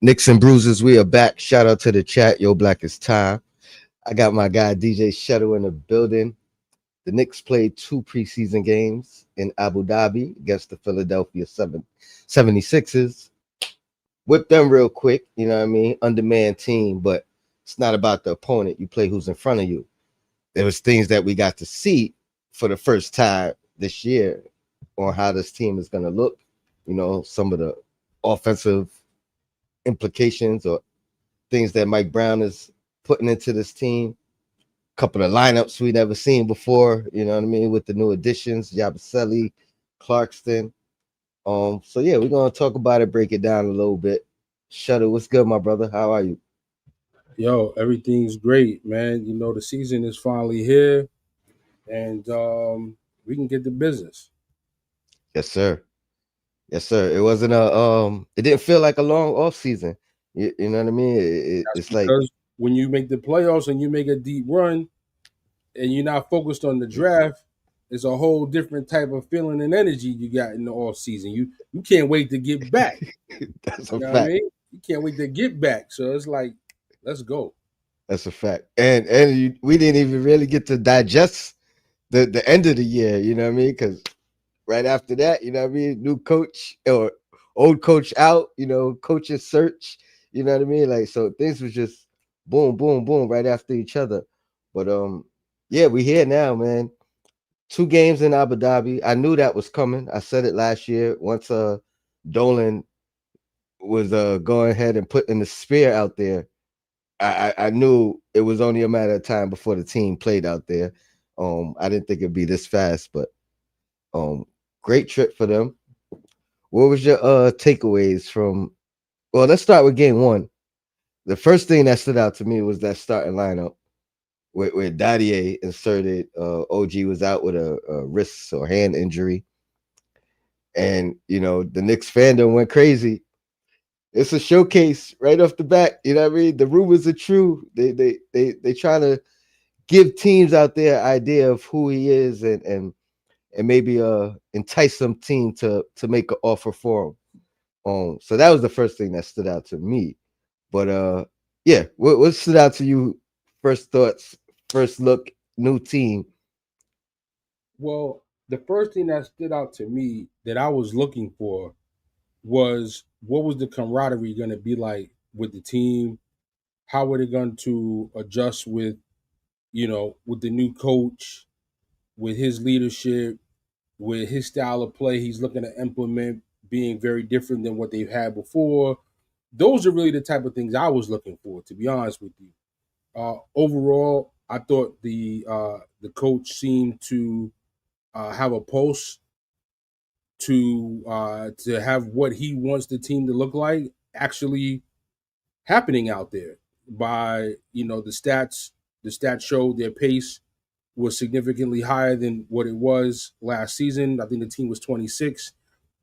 Nicks and Bruises, we are back. Shout out to the chat. Yo, Black is time. I got my guy DJ Shuttle in the building. The Knicks played two preseason games in Abu Dhabi against the Philadelphia 76ers. Whipped them real quick, you know what I mean? Undermanned team, but it's not about the opponent. You play who's in front of you. There was things that we got to see for the first time this year on how this team is going to look. You know, some of the offensive implications or things that Mike Brown is putting into this team. A couple of lineups we never seen before, you know what I mean, with the new additions, Yabusele, Clarkston. So yeah, we're gonna talk about it, break it down a little bit. Shutter, what's good, my brother? How are you? Yo, everything's great, man. The season is finally here, and we can get to business. Yes, sir. Yes, sir. It wasn't it didn't feel like a long off season. You know what I mean? That's It's like because when you make the playoffs and you make a deep run, and you're not focused on the draft, it's a whole different type of feeling and energy you got in the off season. You can't wait to get back. that's a You know what I fact. mean? You can't wait to get back. So it's like, let's go. That's a fact. And we didn't even really get to digest the end of the year, you know what I mean? Because right after that, you know what I mean, new coach or old coach out, you know, coach's search, you know what I mean? Like so things was just boom, boom, boom right after each other. But yeah, we here now, man. Two games in Abu Dhabi. I knew that was coming. I said it last year. Once Dolan was going ahead and putting the spear out there, I knew it was only a matter of time before the team played out there. I didn't think it'd be this fast, but um, great trip for them. What was your takeaways from? Well, let's start with game one. The first thing that stood out to me was that starting lineup where Dadier inserted. OG was out with a wrist or hand injury, and you know the Knicks fandom went crazy. It's a showcase right off the bat. You know what I mean? The rumors are true. They trying to give teams out there idea of who he is and maybe entice some team to make an offer for him. So that was the first thing that stood out to me. But yeah, what stood out to you? First thoughts, first look, new team. Well, the first thing that stood out to me that I was looking for was what was the camaraderie going to be like with the team? How were they going to adjust with the new coach, with his leadership, with his style of play he's looking to implement being very different than what they've had before? Those are really the type of things I was looking for, to be honest with you. Overall, I thought the coach seemed to have a pulse to have what he wants the team to look like actually happening out there. By the stats showed their pace was significantly higher than what it was last season. I think the team was 26,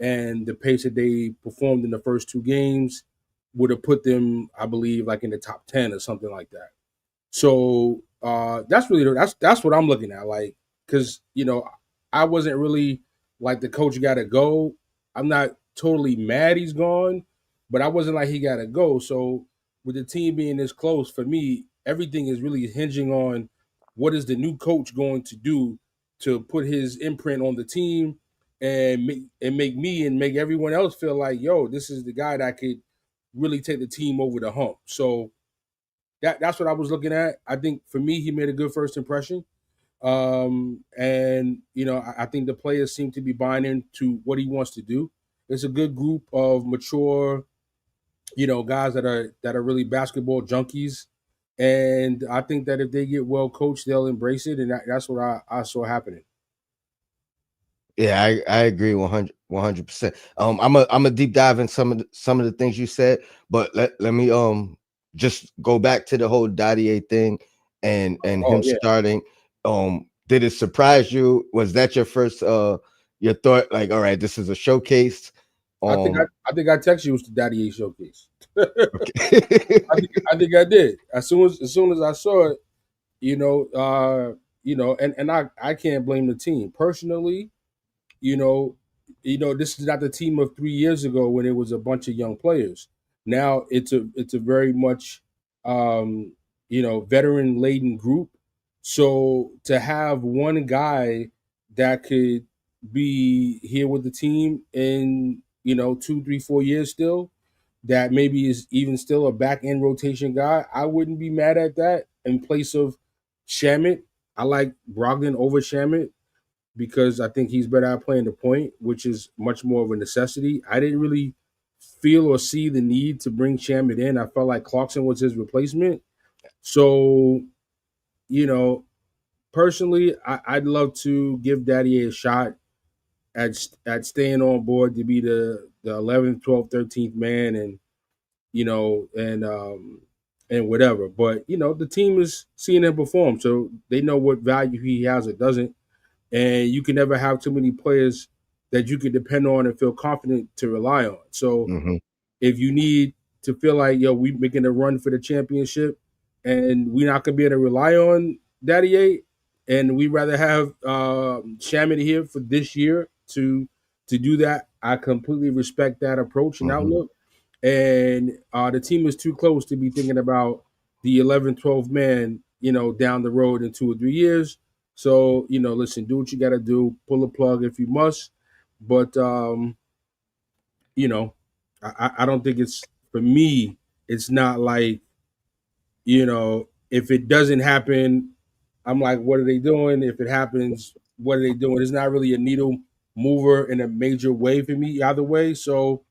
and the pace that they performed in the first two games would have put them, I believe, like in the top 10 or something like that. So that's really that's what I'm looking at. Like, because I wasn't really like the coach got to go. I'm not totally mad he's gone, but I wasn't like he got to go. So with the team being this close, for me, everything is really hinging on what is the new coach going to do to put his imprint on the team and make me and make everyone else feel like, yo, this is the guy that could really take the team over the hump. So that's what I was looking at. I think for me, he made a good first impression. And I think the players seem to be buying into what he wants to do. It's a good group of mature, guys that are really basketball junkies. And I think that if they get well coached, they'll embrace it, and that's what I saw happening. Yeah, I agree 100%. I'm a deep dive in some of the things you said, but let me just go back to the whole Dadier thing and Oh him yeah, starting. Did it surprise you? Was that your first your thought like, all right, this is a showcase? I think I, Um I think I texted you with the Daddy A showcase. okay. I think I did. As soon as I saw it, and I can't blame the team personally. you know, this is not the team of 3 years ago when it was a bunch of young players. Now it's a very much veteran laden group. So to have one guy that could be here with the team in 2, 3, 4 years still, that maybe is even still a back end rotation guy, I wouldn't be mad at that in place of Shamit. I like Brogdon over Shamit because I think he's better at playing the point, which is much more of a necessity. I didn't really feel or see the need to bring Shamit in. I felt like Clarkson was his replacement. So, you know, personally, I'd love to give Daddy a shot at staying on board to be the 11th, 12th, 13th man, and you know, and whatever. But the team is seeing him perform, so they know what value he has or doesn't. And you can never have too many players that you can depend on and feel confident to rely on. So Hmm. if you need to feel like, we making a run for the championship and we're not gonna be able to rely on Daddy A, and we rather have Shamit here for this year to do that, I completely respect that approach and Hmm. outlook. And the team is too close to be thinking about the 11th, 12th man, down the road in 2 or 3 years. So, listen, do what you got to do, pull a plug if you must. But, you know, I don't think it's, for me, it's not like, if it doesn't happen, I'm like, what are they doing? If it happens, what are they doing? It's not really a needle mover in a major way for me either way. So,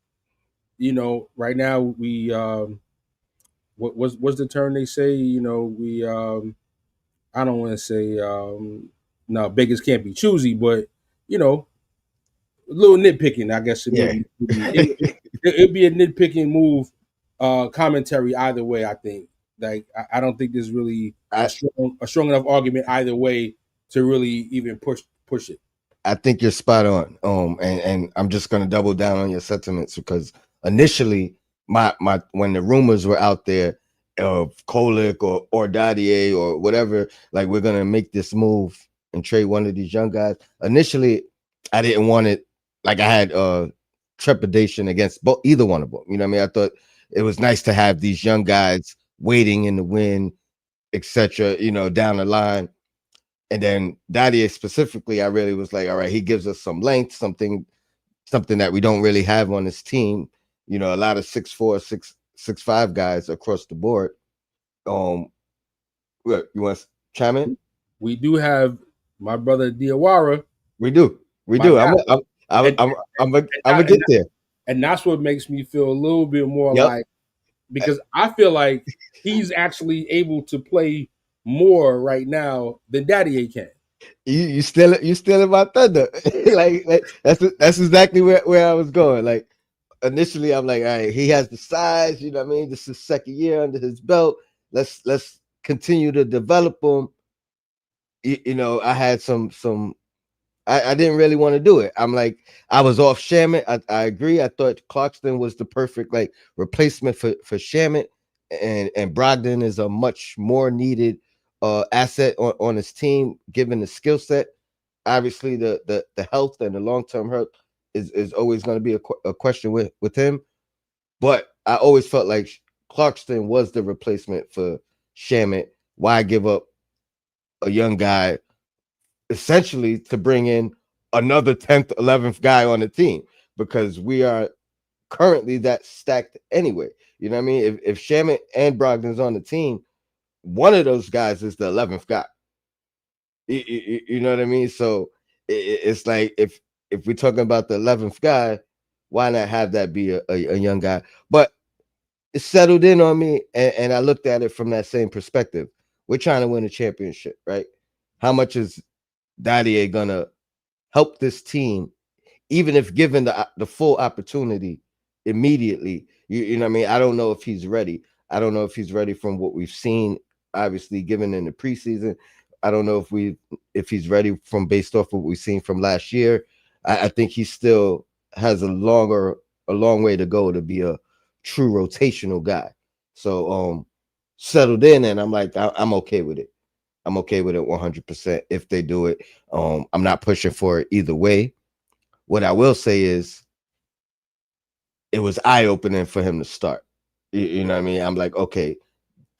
right now what's the term they say? We I don't want to say no, beggars can't be choosy, but you know, a little nitpicking, I guess it Yeah. maybe it'd be a nitpicking move, commentary either way. I think like I don't think there's really I a strong enough argument either way to really even push it. I think you're spot on. And I'm just gonna double down on your sentiments because initially, my when the rumors were out there of Kolick or Dadier or whatever, like we're gonna make this move and trade one of these young guys. Initially, I didn't want it. Like I had trepidation against both either one of them. You know what I mean? I thought it was nice to have these young guys waiting in the wind, etc. Down the line. And then Dadier specifically, I really was like, all right, he gives us some length, something that we don't really have on this team. A lot of 6'4", 6'5" guys across the board. Um, look, you want to chime in? We do have my brother Diawara, We do, we my do. guy, and I'm gonna and, get there. and that's what makes me feel a little bit more Yep. like, because I feel like he's actually able to play more right now than Daddy A can. You still in my thunder. like that's exactly where I was going. Like initially, I'm like, all right, he has the size. You know what I mean? This is second year under his belt. Let's continue to develop him. I had some. I didn't really want to do it. I'm like, I was off Shamit. I agree. I thought Clarkston was the perfect like replacement for Shamit, and Brogdon is a much more needed asset on his team given the skill set. Obviously, the health and the long term health is always going to be a question with him. But I always felt like Clarkston was the replacement for Shamit. Why give up a young guy essentially to bring in another 10th, 11th guy on the team? Because we are currently that stacked anyway. You know what I mean? If Shamit and Brogdon's on the team, one of those guys is the 11th guy. You know what I mean? So it's like if we're talking about the 11th guy, why not have that be a young guy? But it settled in on me, and I looked at it from that same perspective. We're trying to win a championship, right? How much is Dadier gonna help this team, even if given the full opportunity immediately? You know what I mean? I don't know if he's ready. I don't know if he's ready from what we've seen, obviously given in the preseason. I don't know if he's ready from based off what we've seen from last year. I think he still has a long way to go to be a true rotational guy. So settled in, and I'm like, I'm okay with it. I'm okay with it 100% if they do it. I'm not pushing for it either way. What I will say is it was eye opening for him to start. You know what I mean? I'm like, okay,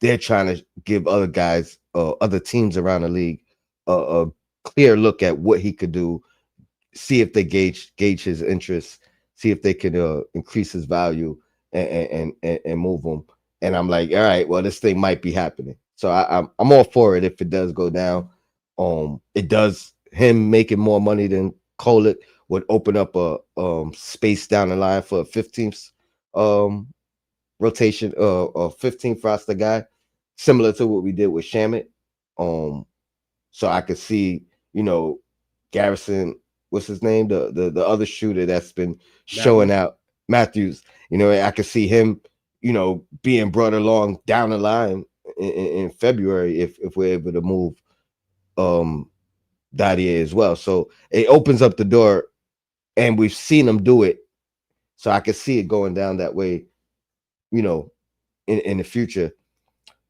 they're trying to give other guys, other teams around the league, a clear look at what he could do, see if they gauge his interest, see if they can increase his value and move him. And I'm like, all right, well, this thing might be happening. So I'm all for it if it does go down. It does him making more money than Kolek would open up a space down the line for a 15th um rotation, a 15th roster guy, similar to what we did with Shamit. Um, so I could see, you know, Garrison, what's his name, the other shooter that's been showing Matthews. out, Matthews. You know, I could see him, you know, being brought along down the line in February if we're able to move um Dadier as well. So it opens up the door, and we've seen him do it. So I could see it going down that way, you know, in the future.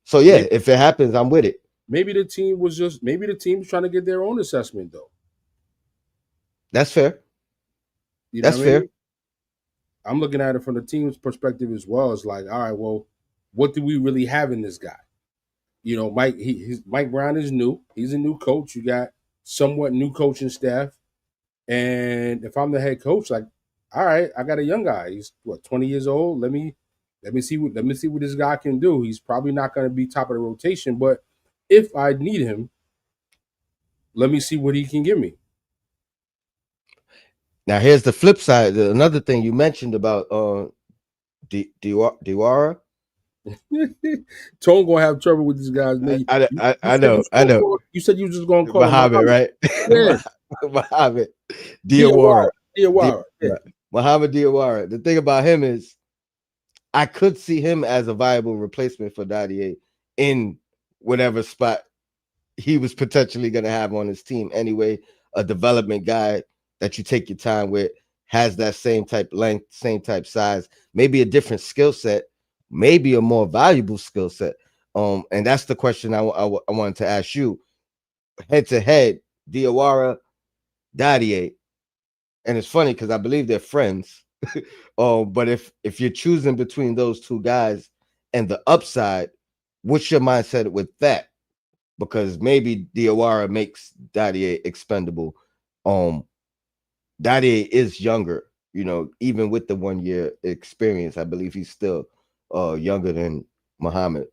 So yeah, Maybe if it happens, I'm with it. maybe the team was trying to get their own assessment though. That's fair. You know That's what I mean? fair. I'm looking at it from the team's perspective as well. It's like, all right, well, what do we really have in this guy? You know, Mike Brown is new. He's a new coach. You got somewhat new coaching staff. And if I'm the head coach, like, all right, I got a young guy. He's what, 20 years old. Let me see what this guy can do. He's probably not going to be top of the rotation, but if I need him, let me see what he can give me. Now here's the flip side. Another thing you mentioned about Diwara. Tone gonna have trouble with this guy's name. You I said know, I know. you said you was just gonna call him Muhammad, Muhammad. right? Yeah, Muhammad Diawara. Diawara, Diawara. Yeah, Diawara. Muhammad Diawara. The thing about him is I could see him as a viable replacement for Dadier in whatever spot he was potentially going to have on his team anyway. A development guy that you take your time with, has that same type length, same type size, maybe a different skill set, maybe a more valuable skill set. And that's the question I wanted to ask you. Head to head, Diawara, Dadier, and it's funny because I believe they're friends. But if you're choosing between those two guys and the upside, what's your mindset with that? Because maybe Diawara makes Dadier expendable. Um, Dadier is younger, you know, even with the 1 year experience, I believe he's still younger than Muhammad.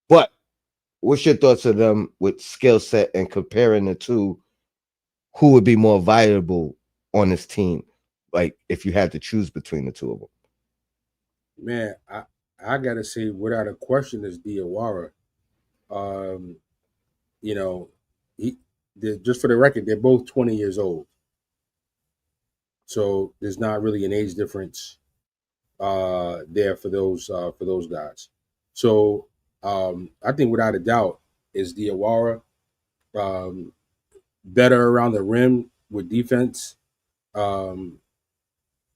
But what's your thoughts of them with skill set and comparing the two? Who would be more viable on this team? Like if you had to choose between the two of them. man, I gotta say without a question is Diawara. Um, you know, he just for the record, they're both 20 years old, so there's not really an age difference there for those guys. So I think without a doubt is Diawara um, better around the rim with defense, um,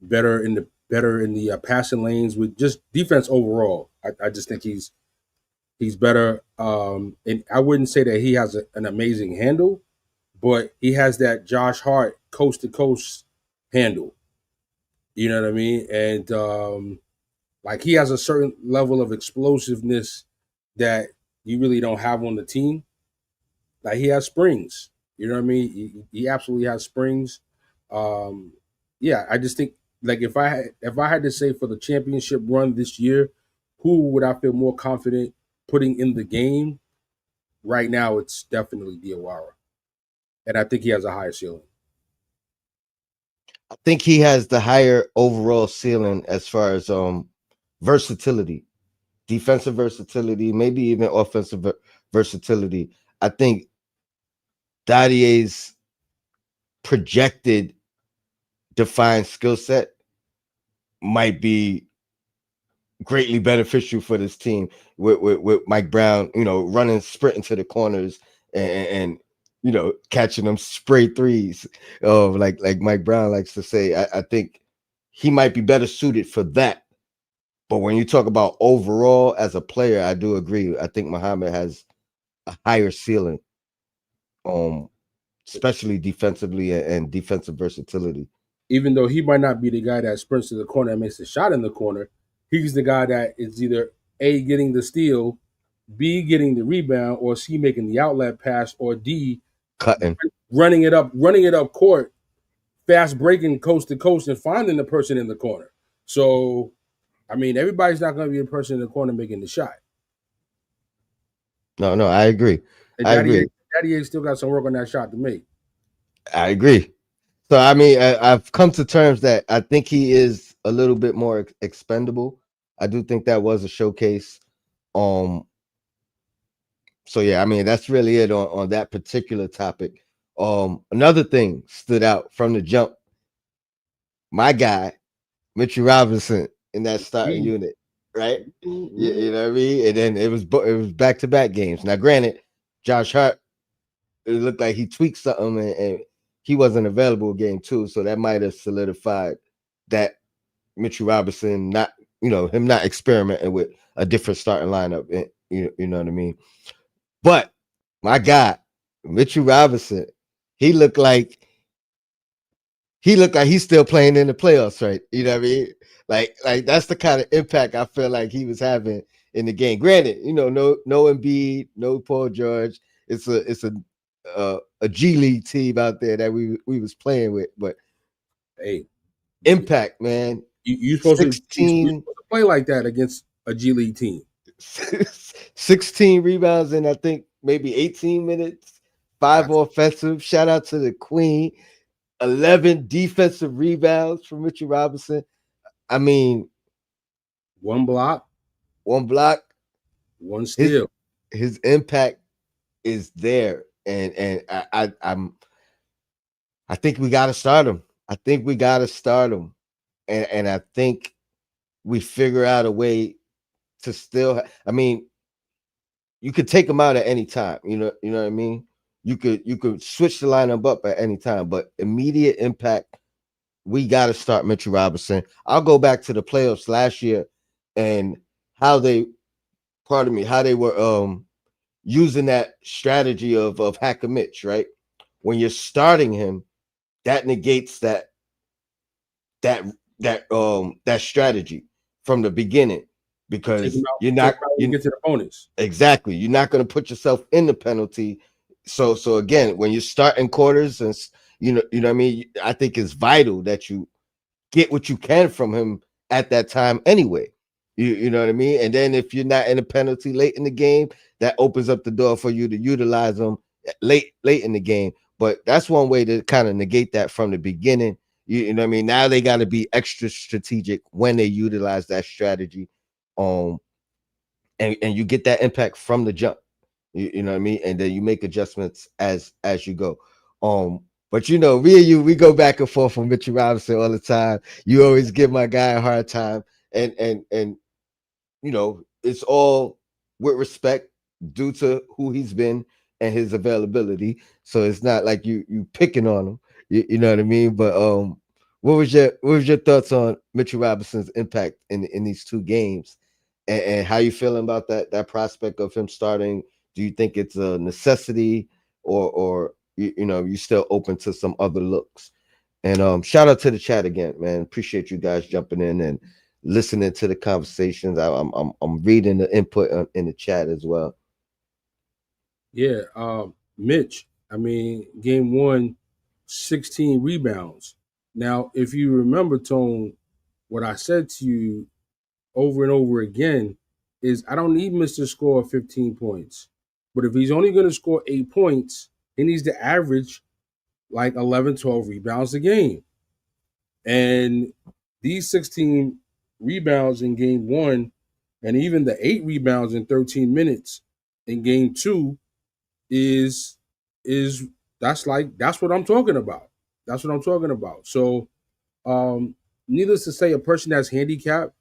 better in the passing lanes with just defense overall. I just think he's better. And I wouldn't say that he has an amazing handle, but he has that Josh Hart coast to coast handle. You know what I mean? And like he has a certain level of explosiveness that you really don't have on the team. Like he has springs. You know what I mean? He absolutely has springs. Um, yeah, I just think like if I had to say for the championship run this year, who would I feel more confident putting in the game? Right now, it's definitely Diawara, and I think he has a higher ceiling. I think he has the higher overall ceiling as far as versatility, defensive versatility, maybe even offensive versatility. I think Dadier's projected defined skill set might be greatly beneficial for this team with Mike Brown, you know, running, sprinting to the corners and you know, catching them spray threes. Like Mike Brown likes to say, I think he might be better suited for that. But when you talk about overall as a player, I do agree. I think Muhammad has a higher ceiling, um, especially defensively and defensive versatility. Even though he might not be the guy that sprints to the corner and makes a shot in the corner, He's the guy that is either A, getting the steal, B, getting the rebound, or C, making the outlet pass, or D, Cutting. running it up court, fast breaking coast to coast and finding the person in the corner. So, I mean, everybody's not going to be the person in the corner making the shot. No, no, I agree. And I agree. Daddy A still got some work on that shot to make. I agree. So I mean, I've come to terms that I think he is a little bit more expendable. I do think that was a showcase. Um. So yeah, I mean that's really it on that particular topic. Another thing stood out from the jump. My guy, Mitchell Robinson, in that starting unit, right? You know what I mean? And then it was back to back games. Now, granted, Josh Hart, it looked like he tweaked something and he wasn't available game two, so that might have solidified that Mitchell Robinson not, him not experimenting with a different starting lineup. You know what I mean? But my God, Mitchell Robinson, he looked like he's still playing in the playoffs, right? You know what I mean? Like that's the kind of impact I feel like he was having in the game. Granted, no Embiid, no Paul George. It's a G League team out there that we was playing with, but Hey, impact, man. you supposed to 16 play like that against a G League team. 16 rebounds in I think maybe 18 minutes, 5 offensive. Shout out to the Queen. 11 defensive rebounds from Mitchell Robinson. I mean, one block, one block, one steal. His impact is there, and I think we got to start him. I think we got to start him, and I think we figure out a way to still. I mean, you could take him out at any time. You know what I mean. You could switch the lineup up at any time, but immediate impact. We got to start Mitchell Robinson. I'll go back to the playoffs last year and how they, how they were using that strategy of hack a Mitch, right? When you're starting him, that negates that strategy from the beginning because you're not you get to the bonus. Exactly. You're not going to put yourself in the penalty. So again, when you're starting quarters and you know what I mean, I think it's vital that you get what you can from him at that time anyway. You know what I mean? And then if you're not in a penalty late in the game, that opens up the door for you to utilize them late in the game. But that's one way to kind of negate that from the beginning. You know what I mean? Now they got to be extra strategic when they utilize that strategy. And you get that impact from the jump. You know what I mean? And then you make adjustments as you go. But me and you, we go back and forth from Mitchell Robinson all the time. You always give my guy a hard time, and it's all with respect due to who he's been and his availability. So it's not like you picking on him. You know what I mean? But what was your thoughts on Mitchell Robinson's impact in these two games, and how you feeling about that prospect of him starting? Do you think it's a necessity, or you still open to some other looks? And shout out to the chat again, man. Appreciate you guys jumping in and listening to the conversations. I'm reading the input in the chat as well. Yeah, Mitch. I mean, game one, 16 rebounds. Now, if you remember, Tone, what I said to you over and over again is I don't need Mitch to score 15 points. But if he's only going to score 8 points, he needs to average like 11, 12 rebounds a game. And these 16 rebounds in game one, and even the 8 rebounds in 13 minutes in game two is that's what I'm talking about. That's what I'm talking about. So needless to say, a person that's handicapped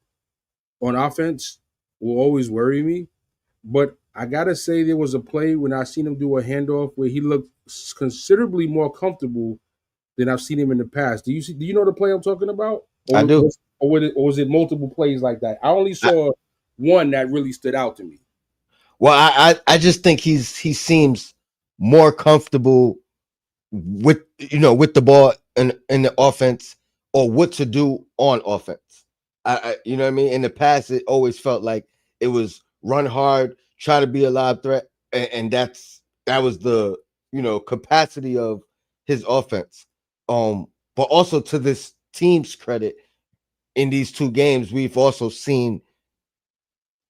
on offense will always worry me. But I gotta say there was a play when I seen him do a handoff where he looked considerably more comfortable than I've seen him in the past. Do you know the play I'm talking about? I do. Or was it multiple plays like that? I only saw one that really stood out to me. Well, I just think he seems more comfortable with with the ball in the offense, or what to do on offense. you know what I mean. In the past, it always felt like it was run hard, try to be a lob threat, and that was the capacity of his offense. But also to this team's credit, in these two games, we've also seen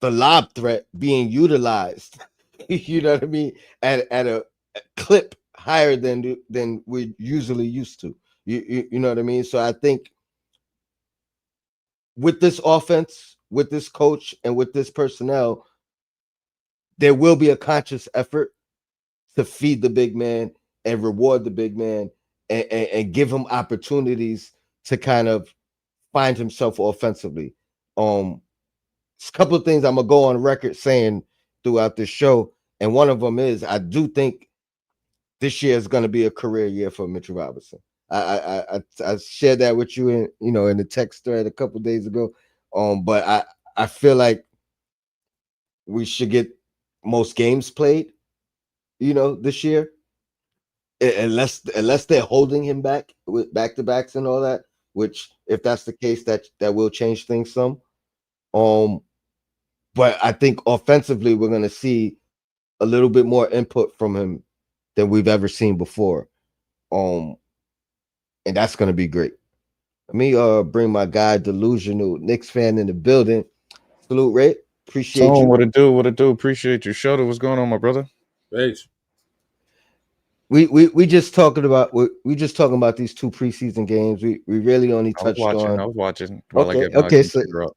the lob threat being utilized. You know what I mean? At a clip higher than we're usually used to. You know what I mean? So I think with this offense, with this coach, and with this personnel, there will be a conscious effort to feed the big man and reward the big man and give him opportunities to kind of find himself offensively. A couple of things I'm gonna go on record saying throughout this show, and one of them is I do think this year is going to be a career year for Mitchell Robinson. I shared that with you in the text thread a couple of days ago. But I feel like we should get most games played, this year, unless they're holding him back with back to backs and all that. Which, if that's the case, that will change things some. Um, but I think offensively, we're going to see a little bit more input from him than we've ever seen before. Um, and that's going to be great. Let me bring my guy Delusional Knicks fan in the building. Salute, Ray. Appreciate Tone, you. what it do? What it do? Appreciate your show. What's going on, my brother? Thanks. We just talking about these two preseason games. We really only I was touched watching. on. I was watching while I Okay, get my okay. So computer up.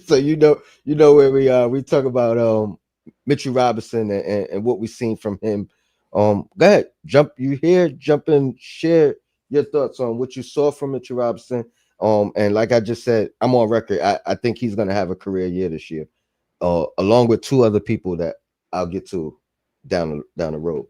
so you know where we talk about Mitchell Robinson and what we've seen from him. Go ahead, jump in, share your thoughts on what you saw from Mitchell Robinson. And like I just said, I'm on record. I think he's gonna have a career year this year, along with two other people that I'll get to down the road.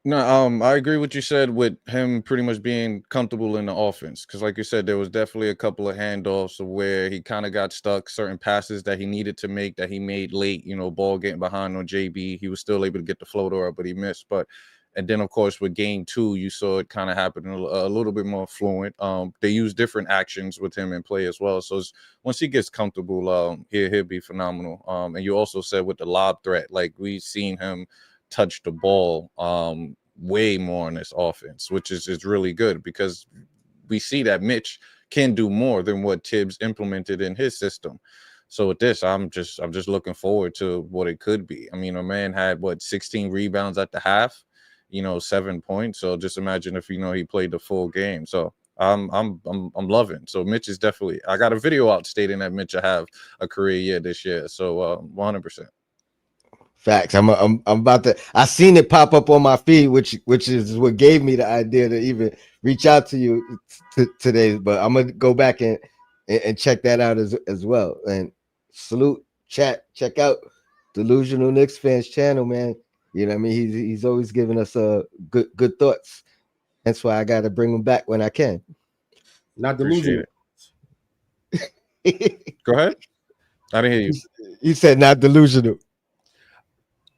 No, I agree with you said with him pretty much being comfortable in the offense because, like you said, there was definitely a couple of handoffs of where he kind of got stuck. Certain passes that he needed to make that he made late. Ball getting behind on JB, he was still able to get the floater up, but he missed. And then of course with game two, you saw it kind of happen a little bit more fluent. They use different actions with him in play as well. So once he gets comfortable, he'll be phenomenal. And you also said with the lob threat, like we've seen him touch the ball way more in this offense, which is really good because we see that Mitch can do more than what Tibbs implemented in his system. So with this, I'm just looking forward to what it could be. I mean, a man had 16 rebounds at the half, 7 points. So just imagine if he played the full game. So I'm loving. So Mitch is definitely. I got a video out stating that Mitch will have a career year this year. So 100%. Facts. I'm about to. I seen it pop up on my feed, which is what gave me the idea to even reach out to you today. But I'm gonna go back and check that out as well. And salute chat. Check out Delusional Knicks fans channel, man. You know what I mean? He's always giving us good thoughts. That's why I got to bring him back when I can. Not Appreciate delusional. it. Go ahead. I didn't hear you. You said not delusional.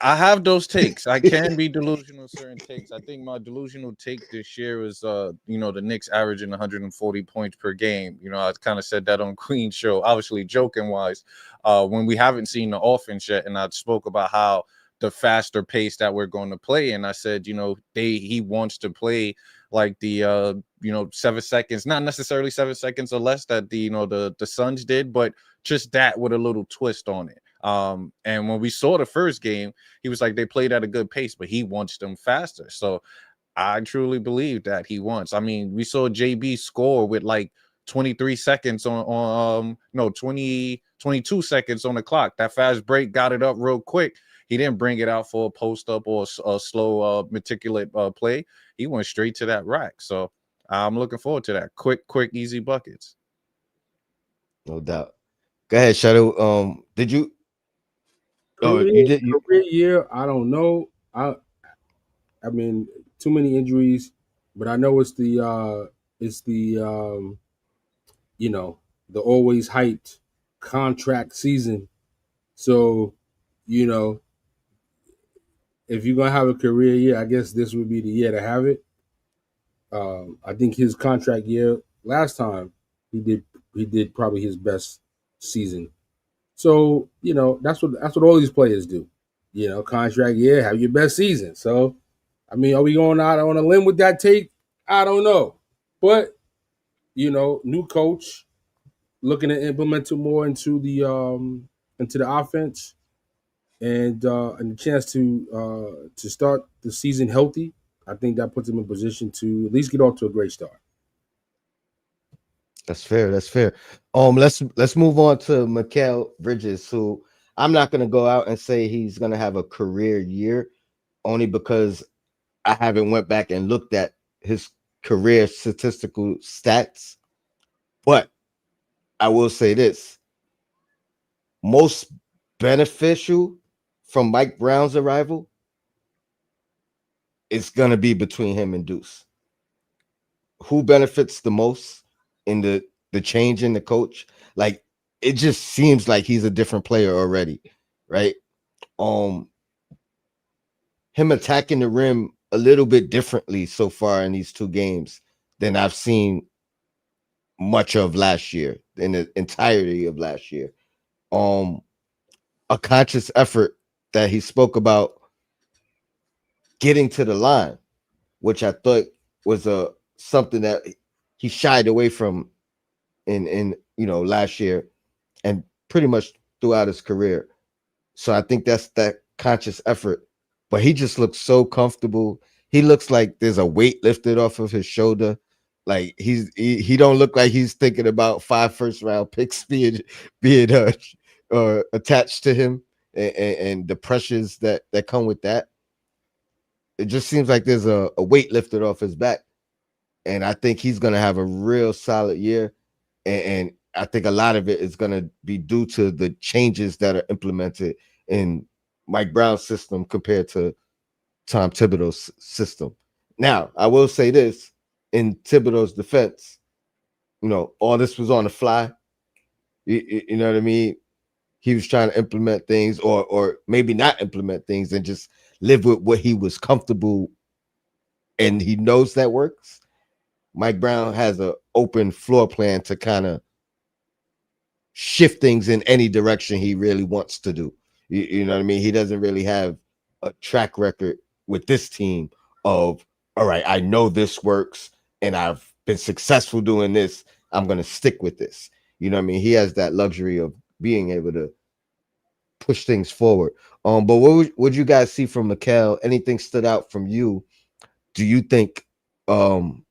I have those takes. I can be delusional in certain takes. I think my delusional take this year is the Knicks averaging 140 points per game. I kind of said that on Queen's show, obviously joking wise, when we haven't seen the offense yet, and I spoke about how the faster pace that we're going to play. And I said, he wants to play like the 7 seconds, not necessarily 7 seconds or less that the Suns did, but just that with a little twist on it. And when we saw the first game, he was like, they played at a good pace, but he wants them faster. So I truly believe that he wants. I mean, we saw JB score with like 23 seconds on no 22 seconds on the clock. That fast break got it up real quick. He didn't bring it out for a post up or a slow meticulous play. He went straight to that rack. So I'm looking forward to that. Quick, easy buckets. No doubt. Go ahead, Shadow. Did you? Oh, Career you did. career year, I don't know. I mean, too many injuries, but I know it's the you know the always hyped contract season. So, you know, if you're gonna have a career year, I guess this would be the year to have it. I think his contract year last time he did probably his best season. So that's what all these players do. Contract year, have your best season. So, I mean, are we going out on a limb with that take? I don't know, but new coach looking to implement it more into the offense and the chance to start the season healthy. I think that puts him in position to at least get off to a great start. That's fair. That's fair. Let's move on to Mikal Bridges, who I'm not gonna go out and say he's gonna have a career year, only because I haven't went back and looked at his career statistical stats. But I will say this: most beneficial from Mike Brown's arrival is gonna be between him and Deuce. Who benefits the most in the change in the coach? Like, it just seems like he's a different player already, right? Um, him attacking the rim a little bit differently so far in these two games than I've seen much of last year, in the entirety of last year. Um, a conscious effort that he spoke about getting to the line, which I thought was a something that he shied away from in last year and pretty much throughout his career. So I think that's that conscious effort. But he just looks so comfortable. He looks like there's a weight lifted off of his shoulder. Like he don't look like he's thinking about 5 first-round picks being attached to him, and the pressures that come with that. It just seems like there's a weight lifted off his back. And I think he's gonna have a real solid year. And I think a lot of it is going to be due to the changes that are implemented in Mike Brown's system compared to Tom Thibodeau's system. Now, I will say this in Thibodeau's defense, all this was on the fly. You know what I mean? He was trying to implement things, or maybe not implement things, and just live with what he was comfortable, and he knows that works. Mike Brown has an open floor plan to kind of shift things in any direction he really wants to do. You know what I mean? He doesn't really have a track record with this team of, all right, I know this works and I've been successful doing this. I'm going to stick with this. You know what I mean? He has that luxury of being able to push things forward. But what would you guys see from Mikal? Anything stood out from you? Do you think um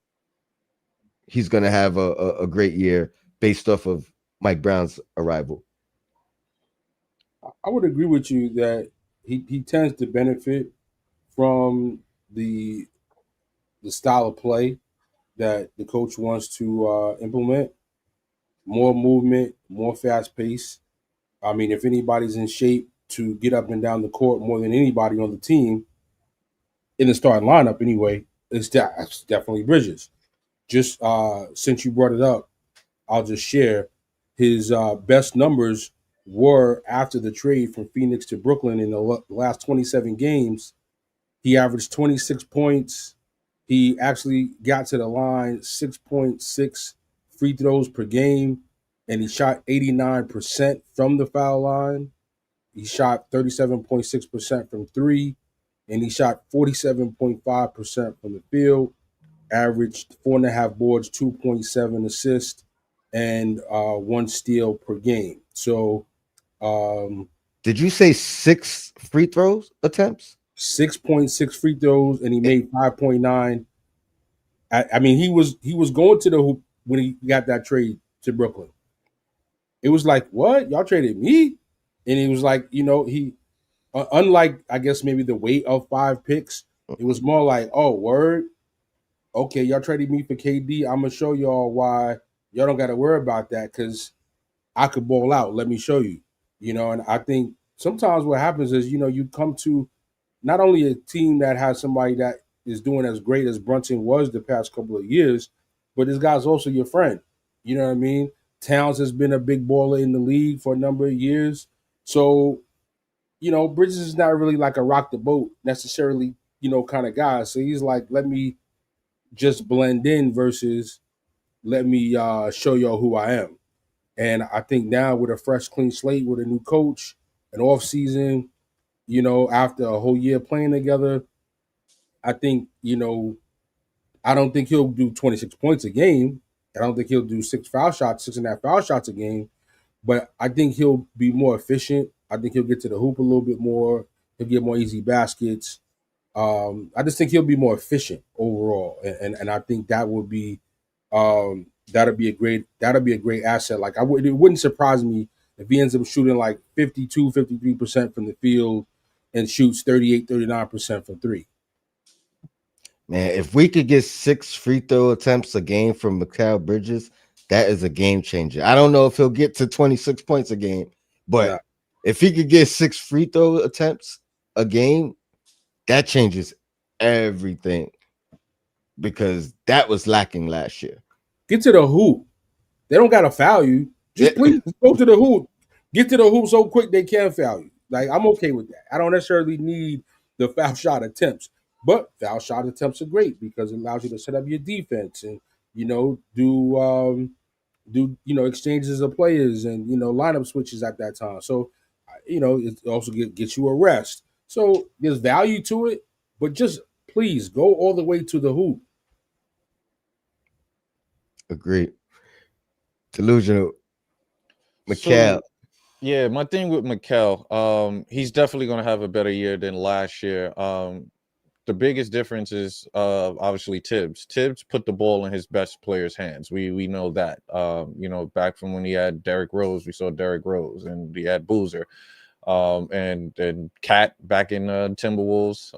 he's going to have a great year based off of Mike Brown's arrival? I would agree with you that he tends to benefit from the the style of play that the coach wants to implement. More movement, more fast pace. I mean, if anybody's in shape to get up and down the court more than anybody on the team in the starting lineup, anyway, it's definitely Bridges. Just since you brought it up, I'll just share his best numbers were after the trade from Phoenix to Brooklyn in the last 27 games. He averaged 26 points. He actually got to the line 6.6 free throws per game, and he shot 89% from the foul line. He shot 37.6% from three, and he shot 47.5% from the field. Averaged 4.5 boards, 2.7 assists, and one steal per game. So um, Did you say 6 free throws attempts? 6.6 free throws, and he made 5.9. I mean, he was going to the hoop when he got that trade to Brooklyn. It was like, what, y'all traded me? And he was like, he unlike I guess maybe the weight of 5 picks, it was more like, oh, word, okay, y'all traded me for KD. I'm gonna show y'all why y'all don't got to worry about that because I could ball out. Let me show you. And I think sometimes what happens is you come to not only a team that has somebody that is doing as great as Brunson was the past couple of years, but this guy's also your friend. You know what I mean? Towns has been a big baller in the league for a number of years. So, Bridges is not really like a rock the boat necessarily, kind of guy. So he's like, let me just blend in versus let me show y'all who I am. And I think now with a fresh, clean slate, with a new coach, an off season, after a whole year playing together, I think, I don't think he'll do 26 points a game. I don't think he'll do 6.5 foul shots a game. But I think he'll be more efficient. I think he'll get to the hoop a little bit more. He'll get more easy baskets. I just think he'll be more efficient overall, and I think that would be that'll be a great asset. Like it wouldn't surprise me if he ends up shooting like 52, 53% from the field and shoots 38, 39% from three. Man, if we could get 6 free throw attempts a game from Mikal Bridges, that is a game changer. I don't know if he'll get to 26 points a game, Nah. but if he could get 6 free throw attempts a game, that changes everything because that was lacking last year. Get to the hoop. They don't gotta foul you. Just please go to the hoop. Get to the hoop so quick they can foul you. Like, I'm okay with that. I don't necessarily need the foul shot attempts, but foul shot attempts are great because it allows you to set up your defense and do exchanges of players and lineup switches at that time. So it also gets you a rest. So there's value to it, but just please go all the way to the hoop. Agreed. Delusional. Mikal. So yeah, my thing with Mikal, he's definitely going to have a better year than last year. The biggest difference is obviously Tibbs. Tibbs put the ball in his best players' hands. We know that. Back from when he had Derrick Rose, we saw Derrick Rose, and he had Boozer, and Cat back in Timberwolves,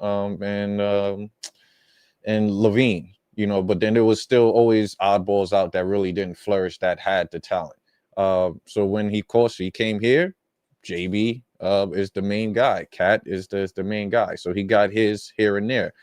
and Levine. But then there was still always oddballs out that really didn't flourish that had the talent. So when he came here, JB is the main guy. Cat is the main guy. So he got his here and there.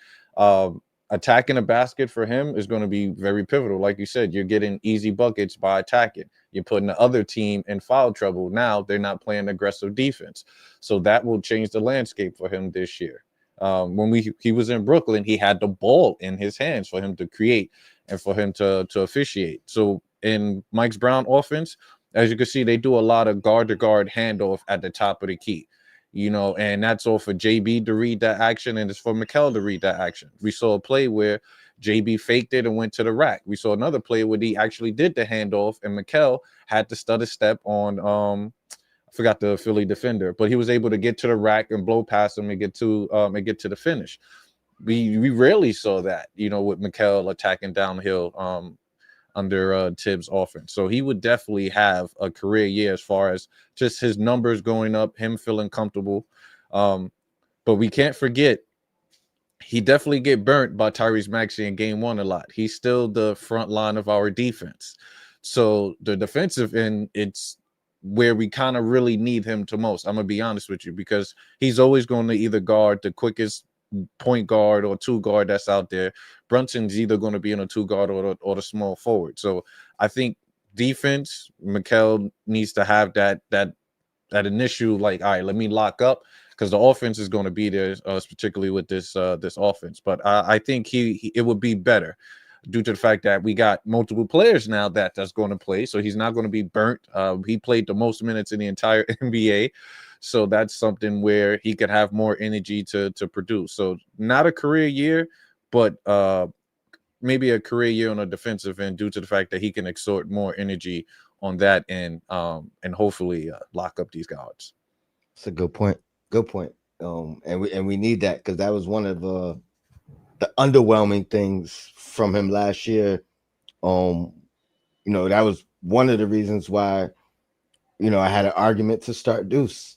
Attacking a basket for him is going to be very pivotal. Like you said, you're getting easy buckets by attacking. You're putting the other team in foul trouble. Now they're not playing aggressive defense. So that will change the landscape for him this year. When he was in Brooklyn, he had the ball in his hands for him to create and for him to officiate. So in Mike's Brown offense, as you can see, they do a lot of guard-to-guard handoff at the top of the key, and that's all for JB to read that action, and it's for Mikal to read that action. We saw a play where JB faked it and went to the rack. We saw another play where he actually did the handoff, and Mikal had to stutter step on, I forgot the Philly defender, but he was able to get to the rack and blow past him and get to the finish. We rarely saw that, with Mikal attacking downhill under Tibbs' offense. So he would definitely have a career year as far as just his numbers going up, him feeling comfortable. But we can't forget, he definitely get burnt by Tyrese Maxey in game one a lot. He's still the front line of our defense. So the defensive end, it's where we kind of really need him to most. I'm going to be honest with you, because he's always going to either guard the quickest point guard or two guard that's out there. Brunson's either going to be in a two guard or the small forward. So I think defense, Mikal needs to have that initial, like, all right, let me lock up, because the offense is going to be there, particularly with this offense. But I think it would be better due to the fact that we got multiple players now that's going to play. So he's not going to be burnt. He played the most minutes in the entire NBA. So that's something where he could have more energy to produce. So not a career year, but maybe a career year on a defensive end due to the fact that he can exert more energy on that end, and hopefully lock up these guards. That's a good point. Good point. And we need that because that was one of the underwhelming things from him last year. That was one of the reasons why, I had an argument to start Deuce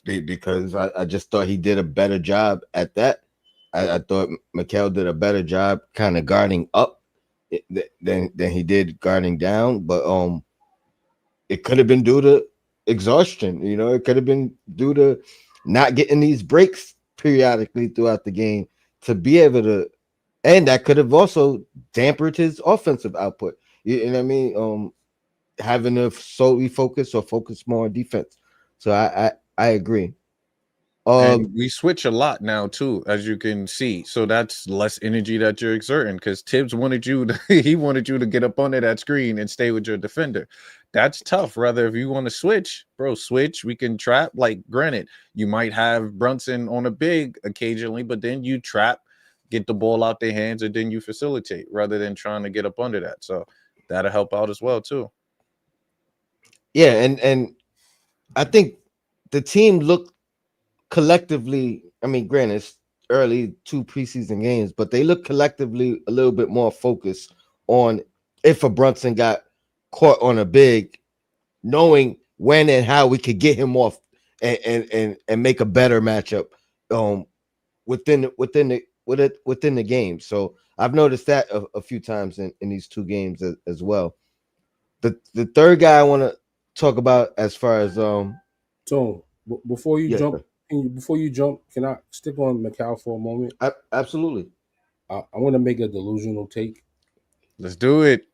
because I just thought he did a better job at that. I thought Mikal did a better job kind of guarding up than he did guarding down. But it could have been due to exhaustion. It could have been due to not getting these breaks periodically throughout the game to be able to, and that could have also dampened his offensive output. You know what I mean? Having to solely focus or focus more on defense. So I agree. And we switch a lot now too, as you can see. So that's less energy that you're exerting because Tibbs wanted you to, he wanted you to get up under that screen and stay with your defender. That's tough. Rather, if you want to switch, bro, switch. We can trap. Like, granted, you might have Brunson on a big occasionally, but then you trap, get the ball out their hands, and then you facilitate rather than trying to get up under that. So that'll help out as well too. Yeah, and I think the team looked collectively. I mean, granted, it's early 2 preseason games, but they look collectively a little bit more focused on if a Brunson got caught on a big, knowing when and how we could get him off and make a better matchup within the game. So I've noticed that a few times in these 2 games as well. The third guy I want to talk about as far as So before you yes, jump, can I stick on Macau for a moment? absolutely. I want to make a delusional take. Let's do it.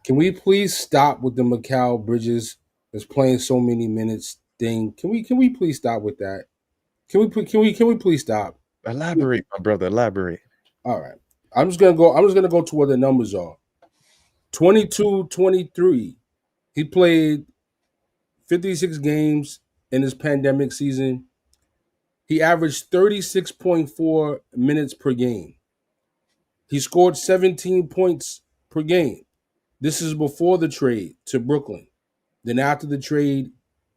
Can we please stop with the Macau Bridges is playing so many minutes thing? Can we please stop with that? Can we please stop? Elaborate, my brother. Elaborate. All right. I'm just gonna go to where the numbers are. 22-23. He played 56 games in his pandemic season. He averaged 36.4 minutes per game. He scored 17 points per game. This is before the trade to Brooklyn. Then after the trade,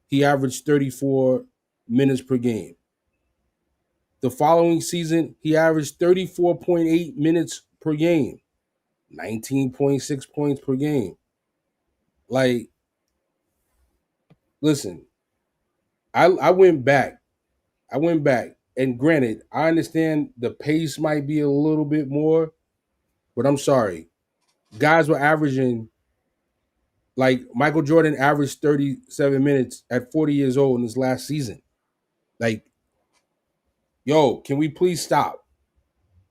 he averaged 34 minutes per game. The following season, he averaged 34.8 minutes per game, 19.6 points per game. Like, listen, I went back. And granted, I understand the pace might be a little bit more, but I'm sorry. Guys were averaging, like Michael Jordan averaged 37 minutes at 40 years old in his last season. Like, yo, can we please stop?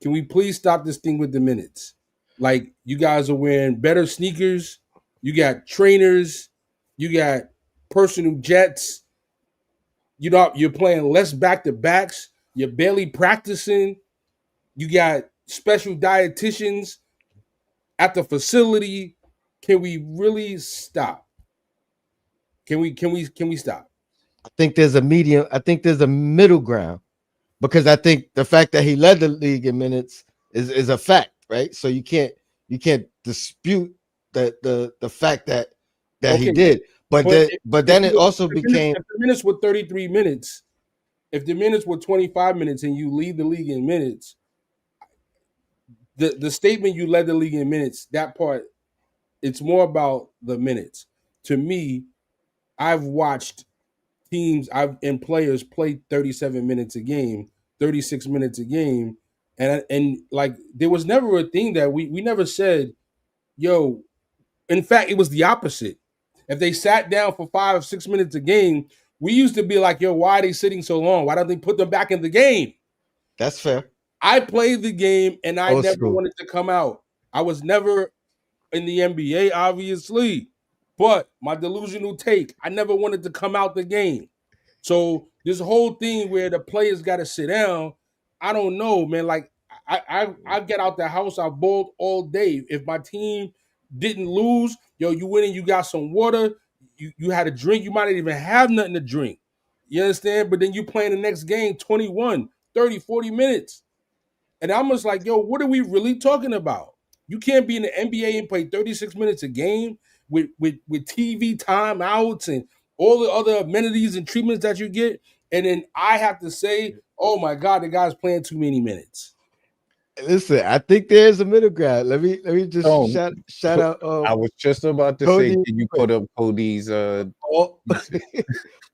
Can we please stop this thing with the minutes? Like, you guys are wearing better sneakers. You got trainers. You got personal jets. You're playing less back to backs. You're barely practicing. You got special dietitians at the facility. Can we really stop? Can we stop? I think there's a medium. I think there's a middle ground because I think the fact that he led the league in minutes is a fact, right? So you can't dispute the fact that he Okay, did. But but then but then it also became if the minutes were 33 minutes, if the minutes were 25 minutes and you lead the league in minutes, the statement you led the league in minutes, that part, it's more about the minutes. To me, I've watched teams and players play 37 minutes a game, 36 minutes a game, and like there was never a thing that we never said, yo. In fact, it was the opposite. If they sat down for 5 or 6 minutes a game, we used to be like, yo, why are they sitting so long? Why don't they put them back in the game? that's fair. I played the game and I Old never school. wanted to come out. I was never in the NBA, obviously, but my delusional take, I never wanted to come out the game. So this whole thing where the players got to sit down, I don't know, man. Like I get out the house, I bowled all day. If my team didn't lose, yo, you win and you got some water, you had a drink, you might not even have nothing to drink. You understand? But then you playing the next game 21, 30, 40 minutes. And I'm just like, yo, what are we really talking about? You can't be in the NBA and play 36 minutes a game with TV timeouts and all the other amenities and treatments that you get. And then I have to say, oh my God, the guy's playing too many minutes. Listen, I think there's a middle ground. Let me just So shout out I was just about to say, Cody. can you put up Cody's All,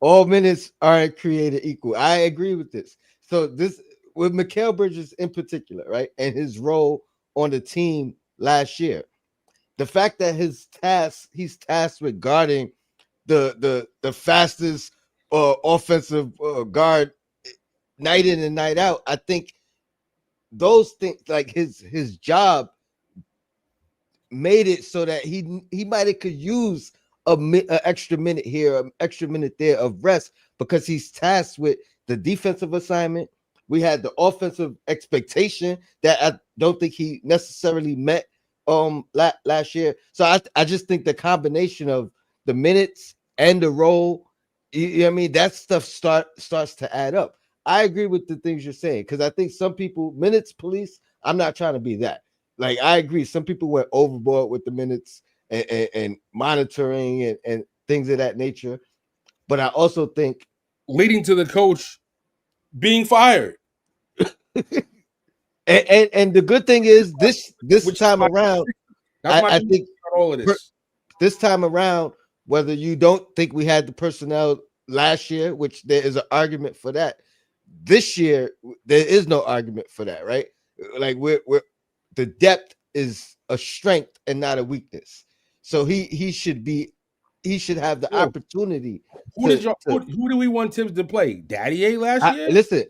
all minutes aren't created equal. I agree with this. So this with Mikal Bridges in particular, right, and his role on the team last year, the fact that he's tasked with guarding the fastest offensive guard night in and night out. I think those things, like his job, made it so that he might have could use a extra minute here, an extra minute there of rest because he's tasked with the defensive assignment. We had the offensive expectation that I don't think he necessarily met last year. So I just think the combination of the minutes and the role, you know what I mean, that stuff starts to add up. I agree with the things you're saying because I think some people minutes police. I'm not trying to be that. Like I agree, some people went overboard with the minutes and monitoring and things of that nature. But I also think leading to the coach being fired. and the good thing is this Which time around, that's my I think on all of this. this time around, whether you don't think we had the personnel last year, which there is an argument for that, this year there is no argument for that, right? Like we're the depth is a strength and not a weakness. So he should have the Yo, opportunity who do we want Tibbs to play? Daddy A last year? listen.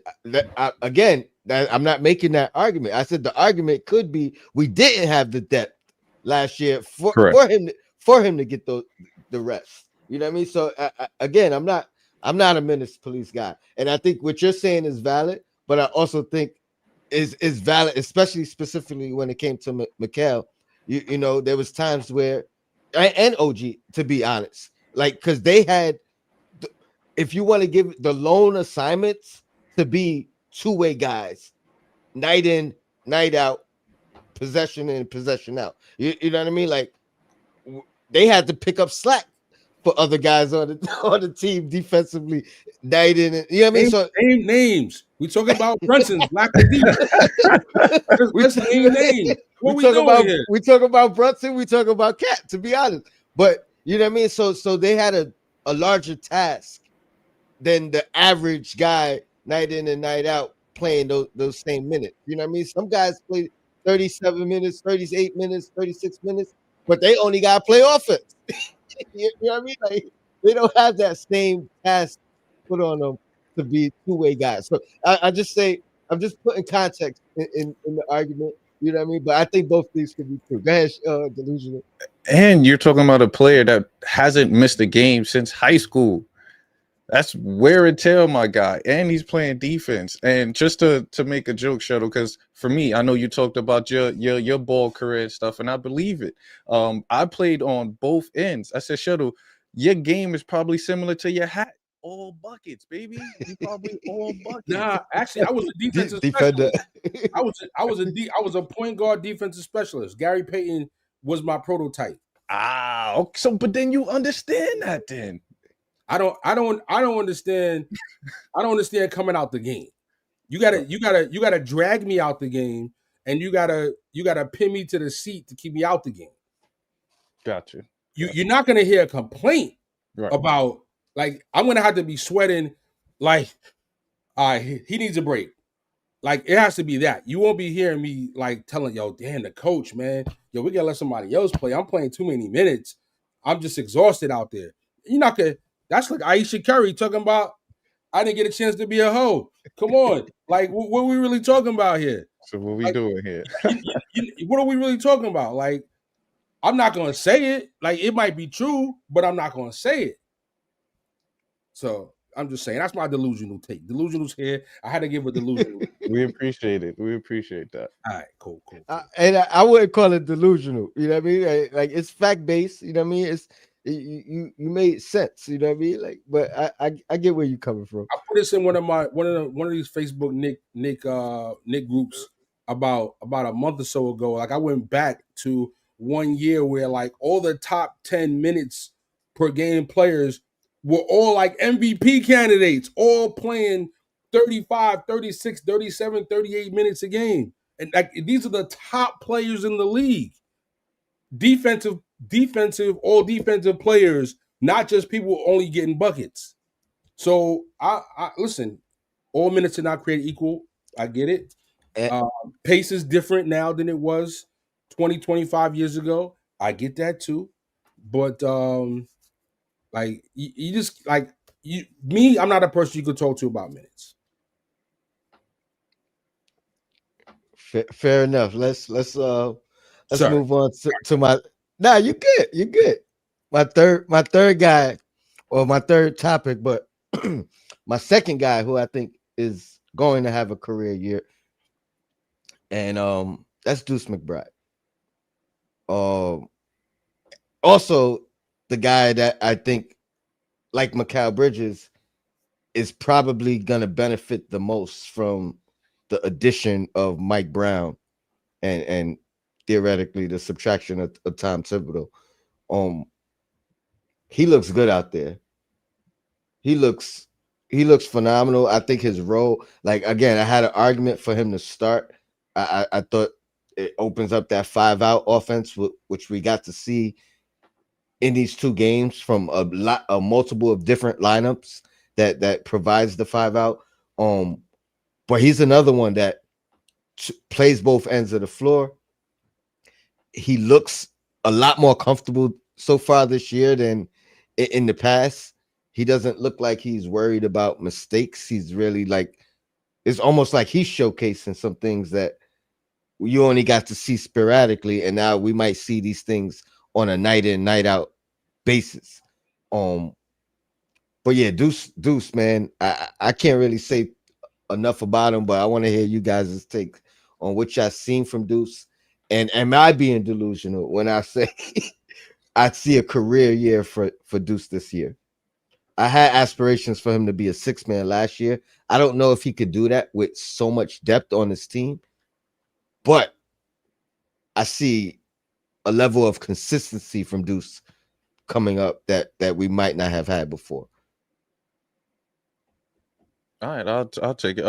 Again, I'm not making that argument. I said the argument could be we didn't have the depth last year Correct. for him to get the rest. You know what I mean? So again, I'm not a menace police guy, and I think what you're saying is valid, but I also think is valid, especially specifically when it came to Mikal. You know, there was times where and OG, to be honest, like because they had, if you want to give the lone assignments to be two-way guys, night in, night out, possession in, possession out. You know what I mean? Like they had to pick up slack for other guys on the on the team defensively, night in. You know what I mean? So name names. We talking about Brunson's lack of defense. Let's name names. What we doing here? We talk about Brunson. We talk about Cat. To be honest, but you know what I mean. So they had a larger task than the average guy night in and night out playing those same minutes. You know what I mean? Some guys play 37 minutes, 38 minutes, 36 minutes, but they only got to play offense. You know what I mean? Like they don't have that same task put on them to be two-way guys. So I just say I'm just putting context in the argument. You know what I mean? But I think both these could be true. Go ahead, Delusional. And you're talking about a player that hasn't missed a game since high school. That's wear and tear, my guy. And he's playing defense. And just to make a joke, Shuttle, because for me, I know you talked about your ball career and stuff, and I believe it. I played on both ends. I said, Shuttle, your game is probably similar to your hat. All buckets, baby. You probably all buckets. Nah, actually, I was a defensive defender. specialist. I was a point guard defensive specialist. Gary Payton was my prototype. Okay. So, but then you understand that then. I don't understand. I don't understand coming out the game. You gotta drag me out the game, and you gotta pin me to the seat to keep me out the game. Gotcha. You're not gonna hear a complaint Right. about, like, I'm gonna have to be sweating like, he needs a break. Like, it has to be that. You won't be hearing me like telling, yo, damn, the coach, man, yo, we gotta let somebody else play. I'm playing too many minutes. I'm just exhausted out there. You're not gonna. That's like Aisha Curry talking about, I didn't get a chance to be a hoe. Come on. Like, what are we really talking about here? So what we Like, doing here? What are we really talking about? Like, I'm not going to say it. Like, it might be true, but I'm not going to say it. So I'm just saying, that's my delusional take. Delusional's here. I had to give a delusional. We appreciate it. We appreciate that. All right, cool. And I wouldn't call it delusional. You know what I mean? Like it's fact based. You know what I mean? It's you made sense. You know what I mean? Like, but I get where you're coming from. I put this in one of these Facebook Nick groups about a month or so ago. Like, I went back to 1 year where, like, all the top 10 minutes per game players were all like MVP candidates, all playing 35, 36, 37, 38 minutes a game. And like, these are the top players in the league. Defensive, all defensive players, not just people only getting buckets. So I listen, all minutes are not created equal. I get it. Pace is different now than it was 20, 25 years ago. I get that too. But like you just like me, I'm not a person you could talk to about minutes. Fair enough. Let's Sorry. move on to my. Nah, you good. You good. My third guy, or my third topic, but My second guy, who I think is going to have a career year, and that's Deuce McBride. Um, Also, the guy that I think, like Mikal Bridges, is probably going to benefit the most from the addition of Mike Brown and theoretically the subtraction of Tom Thibodeau. Um, he looks good out there. He looks he looks phenomenal. I think his role, like again, I had an argument for him to start. I thought it opens up that 5 out offense, which we got to see in these two games from a multiple of different lineups that provides the 5 out. Um, but he's another one that plays both ends of the floor. He looks a lot more comfortable so far this year than in the past. He doesn't look like he's worried about mistakes. He's really like, it's almost like he's showcasing some things that you only got to see sporadically, and now we might see these things on a night in, night out basis. Um, but yeah, Deuce, man, I can't really say enough about him, but I want to hear you guys' take on what y'all seen from Deuce. And am I being delusional when I say I see a career year for Deuce this year? I had aspirations for him to be a 6 man last year. I don't know if he could do that with so much depth on his team, but I see a level of consistency from Deuce coming up that we might not have had before. All right, I'll take it.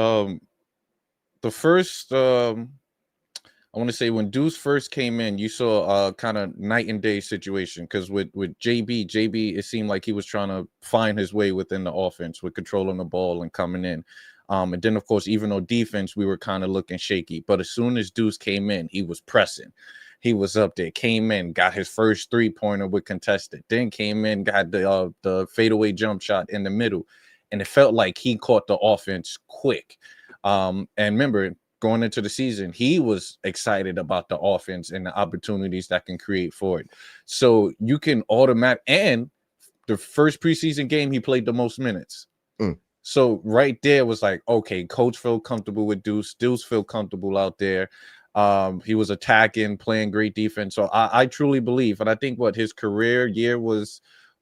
The first I want to say when Deuce first came in, you saw a kind of night and day situation because with JB, it seemed like he was trying to find his way within the offense with controlling the ball and coming in. And then, of course, even though defense, we were kind of looking shaky. But as soon as Deuce came in, he was pressing. He was up there, came in, got his first 3-pointer with contested, then came in, got the fadeaway jump shot in the middle. And it felt like he caught the offense quick. And remember, going into the season, he was excited about the offense and the opportunities that can create for it. So you can and the first preseason game, he played the most minutes. So right there was like, okay, coach felt comfortable with Deuce. Deuce felt comfortable out there. He was attacking, playing great defense. So I truly believe, and I think what his career year was,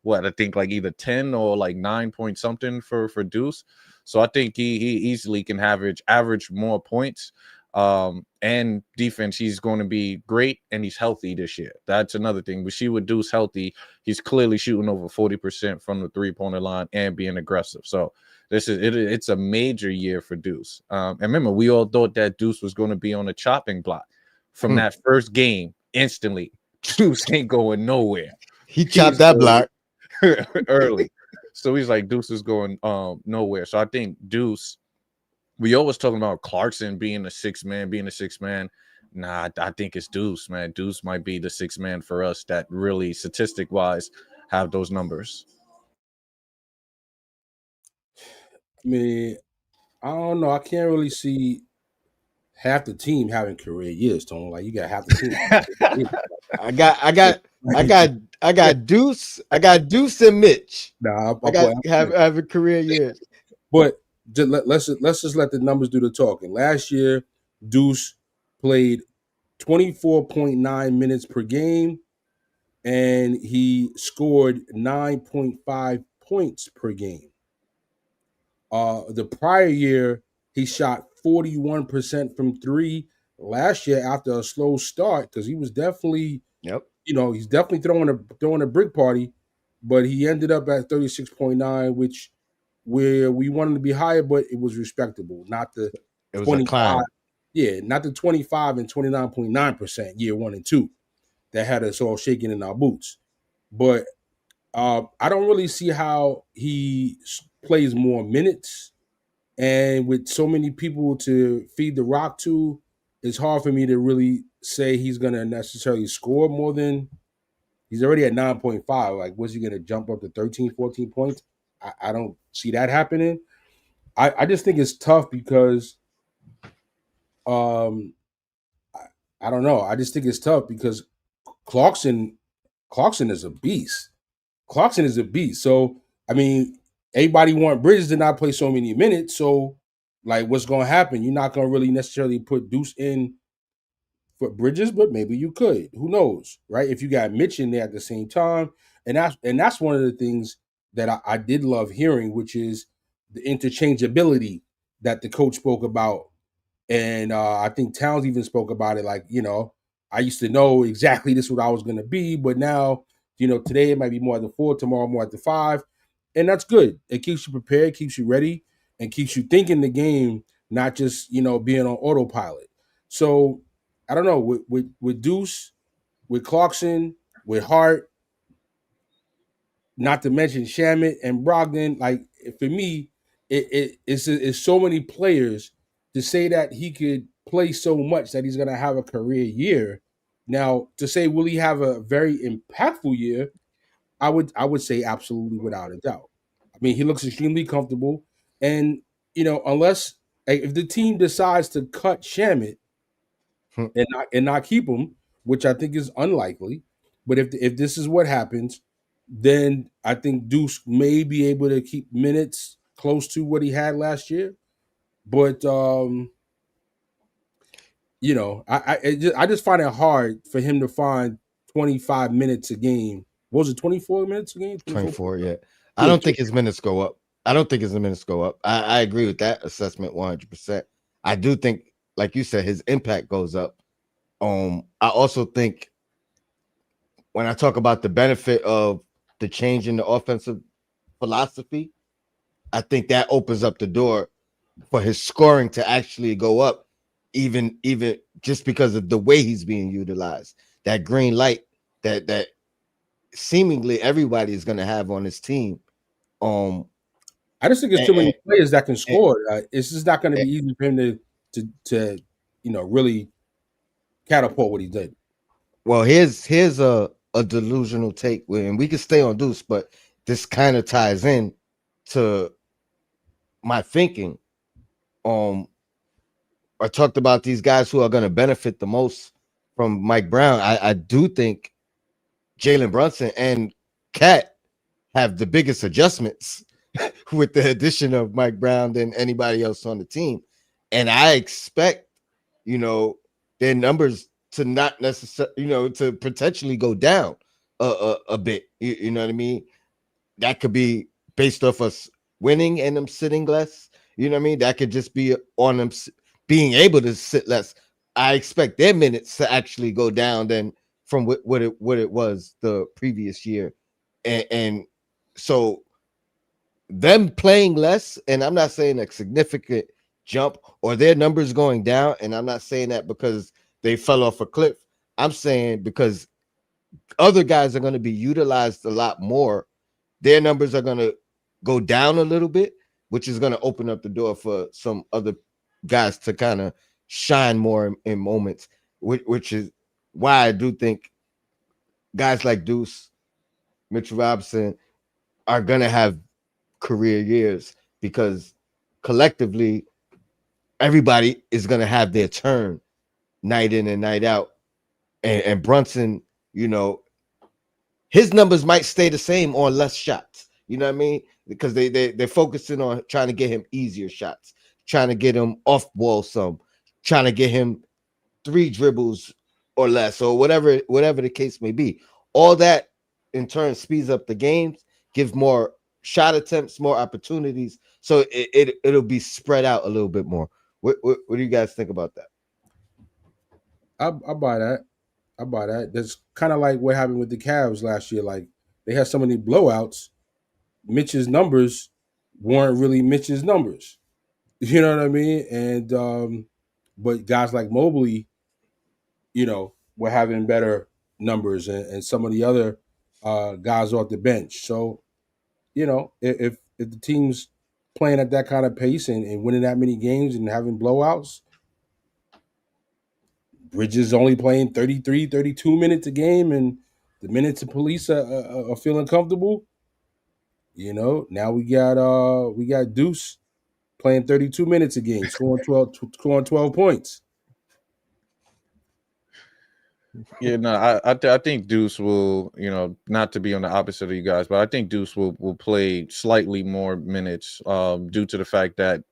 I think like either 10 or like 9 point something for Deuce. So I think he easily can average more points. And defense, he's going to be great, and he's healthy this year. That's another thing. We see with Deuce healthy, he's clearly shooting over 40% from the 3-pointer line and being aggressive. So it's a major year for Deuce. And remember, we all thought that Deuce was going to be on the chopping block from that first game. Instantly, Deuce ain't going nowhere. He chopped that block early. So he's like, Deuce is going nowhere. So I think Deuce, we always talking about Clarkson being a 6 man. Nah, I think it's Deuce, man. Deuce might be the 6 man for us that really, statistic wise, have those numbers. I mean, I don't know. I can't really see half the team having career years, Tony. Like you got half the team. I got Deuce. I got Deuce and Mitch. Nah, I got have a career years. But let's just let the numbers do the talking. Last year, Deuce played 24.9 minutes per game, and he scored 9.5 points per game. The prior year, he shot 41% from three. Last year, after a slow start, because he was definitely, he's definitely throwing a brick party, but he ended up at 36.9, which where we wanted to be higher, but it was respectable, not the 25. Yeah, not the 25 and 29.9% year 1 and 2 that had us all shaking in our boots. But I don't really see how he plays more minutes. And with so many people to feed the rock to, it's hard for me to really say he's going to necessarily score more than he's already at 9.5. Like, was he going to jump up to 13, 14 points? I don't see that happening. I just think it's tough because I don't know. I just think it's tough because Clarkson is a beast. So, I mean, everybody want Bridges to not play so many minutes. So, like, what's going to happen? You're not going to really necessarily put Deuce in for Bridges, but maybe you could. Who knows, right? If you got Mitch in there at the same time, and that's one of the things that I did love hearing, which is the interchangeability that the coach spoke about, and I think Towns even spoke about it. Like, I used to know exactly this is what I was going to be, but now, today it might be more at the 4, tomorrow more at the 5, and that's good. It keeps you prepared, keeps you ready, and keeps you thinking the game, not just being on autopilot. So I don't know with Deuce, with Clarkson, with Hart, not to mention Shamit and Brogdon. Like, for me, it's so many players to say that he could play so much that he's gonna have a career year. Now, to say will he have a very impactful year, I would say absolutely without a doubt. I mean, he looks extremely comfortable, and unless if the team decides to cut Shamit and not keep him, which I think is unlikely. But if this is what happens, then I think Deuce may be able to keep minutes close to what he had last year. But I just find it hard for him to find 25 minutes a game. What was it, 24 minutes a game? 24. 24, yeah. I Yeah, don't think his minutes go up. I don't think his minutes go up. I agree with that assessment 100%. I do think, like you said, his impact goes up. I also think when I talk about the benefit of the change in the offensive philosophy, I think that opens up the door for his scoring to actually go up, even just because of the way he's being utilized. That green light that seemingly everybody is going to have on his team. Um, I just think there's and, too many players that can and, score. It's just not going to and, be easy for him to really catapult what he did. well, here's a delusional take, and we can stay on Deuce, but this kind of ties in to my thinking. Um, I talked about these guys who are going to benefit the most from Mike Brown. I do think Jalen Brunson and Cat have the biggest adjustments with the addition of Mike Brown than anybody else on the team. And I expect, you know, their numbers to not necessarily, to potentially go down a bit. You know what I mean? That could be based off us winning and them sitting less. You know what I mean? That could just be on them being able to sit less. I expect their minutes to actually go down than from what it was the previous year, and so them playing less, and I'm not saying a significant jump or their numbers going down, and I'm not saying that because they fell off a cliff. I'm saying because other guys are going to be utilized a lot more, their numbers are going to go down a little bit, which is going to open up the door for some other guys to kind of shine more in moments, which is why I do think guys like Deuce, Mitchell Robinson are going to have career years because collectively everybody is going to have their turn night in and night out. And Brunson, you know, his numbers might stay the same on less shots. You know what I mean? Because they're focusing on trying to get him easier shots, trying to get him off ball some, trying to get him 3 dribbles or less, or whatever the case may be. All that in turn speeds up the games, gives more shot attempts, more opportunities. So it'll be spread out a little bit more. What do you guys think about that? I buy that. I buy that. That's kind of like what happened with the Cavs last year. Like, they had so many blowouts. Mitch's numbers weren't really Mitch's numbers. You know what I mean? And but guys like Mobley, were having better numbers, and some of the other guys off the bench. So, if the team's playing at that kind of pace and winning that many games and having blowouts, Bridges only playing 33, 32 minutes a game, and the minutes of police are feeling comfortable. Now we got Deuce playing 32 minutes a game, scoring 12 points. Yeah, no, I think Deuce will, not to be on the opposite of you guys, but I think Deuce will play slightly more minutes due to the fact that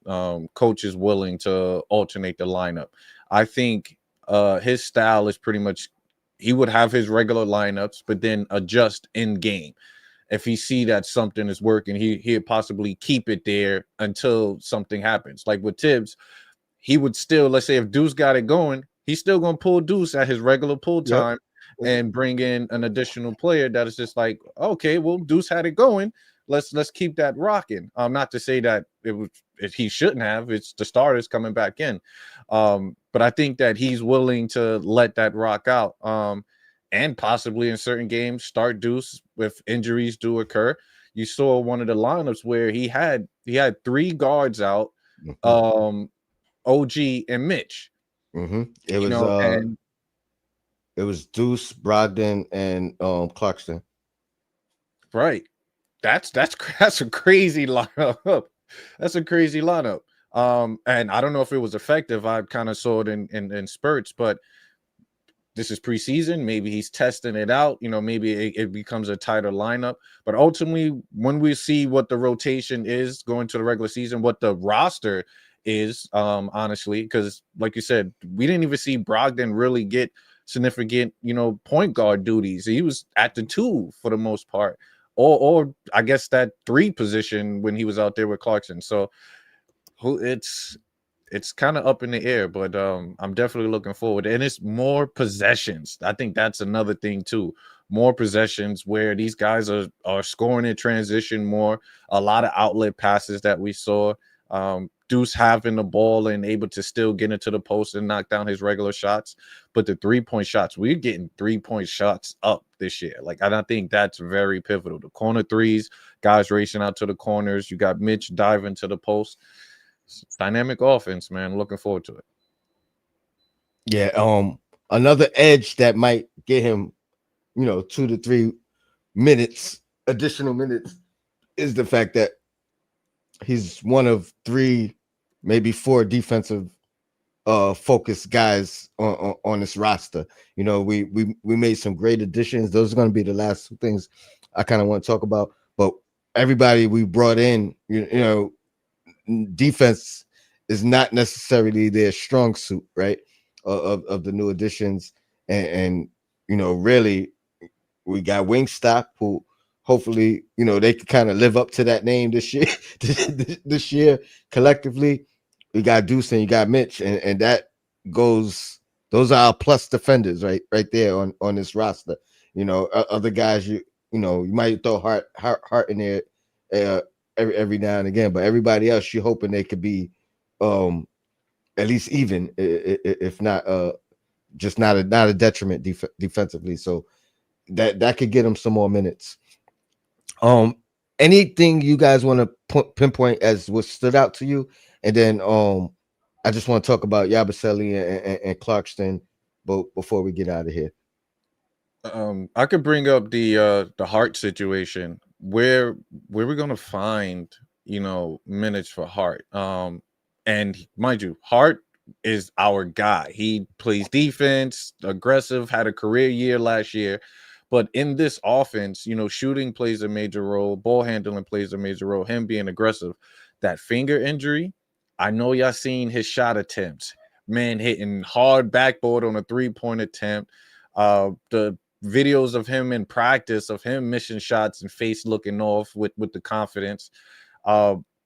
coach is willing to alternate the lineup. I think his style is pretty much he would have his regular lineups, but then adjust in game. If he see that something is working, he'd possibly keep it there until something happens. Like with Tibbs, he would still, let's say if Deuce got it going, he's still going to pull Deuce at his regular pull Yep. time and bring in an additional player that is just like, okay, well, Deuce had it going. Let's keep that rocking. Not to say that he shouldn't have. It's the starters coming back in. But I think that he's willing to let that rock out. And possibly in certain games start Deuce if injuries do occur. You saw one of the lineups where he had three guards out. Mm-hmm. OG and Mitch, Mm-hmm. and It was Deuce, Brogdon, and Clarkson. right. That's a crazy lineup. That's a crazy lineup. And I don't know if it was effective. I kind of saw it in spurts, but this is preseason. Maybe he's testing it out. Maybe it becomes a tighter lineup. But ultimately, when we see what the rotation is going to the regular season, what the roster is, honestly, because like you said, we didn't even see Brogdon really get significant, point guard duties. He was at the two for the most part, or I guess that three position when he was out there with Clarkson. So it's kind of up in the air, but I'm definitely looking forward. And it's more possessions. I think that's another thing too. More possessions where these guys are scoring in transition more. A lot of outlet passes that we saw. Deuce having the ball and able to still get into the post and knock down his regular shots. But the 3-point shots, we're getting 3-point shots up this year. And I think that's very pivotal. The corner threes, guys racing out to the corners. You got Mitch diving to the post. Dynamic offense, man. Looking forward to it. Yeah. Another edge that might get him, 2 to 3 minutes, additional minutes, is the fact that he's one of 3, maybe 4 defensive focused guys on this roster. We made some great additions. Those are going to be the last 2 things I kind of want to talk about. But everybody we brought in, defense is not necessarily their strong suit, right? Of the new additions, and really, we got Wingstop, who hopefully they can kind of live up to that name this year. This year collectively, we got Deuce and you got Mitch, and that goes. Those are our plus defenders, right there on this roster. Other guys, you might throw heart in there every now and again, but everybody else, you're hoping they could be at least even, if not just not a detriment defensively. So that could get them some more minutes. Anything you guys want to pinpoint as what stood out to you, and then I just want to talk about Yabusele and Clarkston, but before we get out of here. I could bring up the Hart situation. Where we're gonna find minutes for Hart. And mind you, Hart is our guy. He plays defense, aggressive, had a career year last year. But in this offense, shooting plays a major role, ball handling plays a major role, him being aggressive. That finger injury, I know y'all seen his shot attempts. Man hitting hard backboard on a 3-point attempt. The videos of him in practice, of him missing shots and face looking off with the confidence.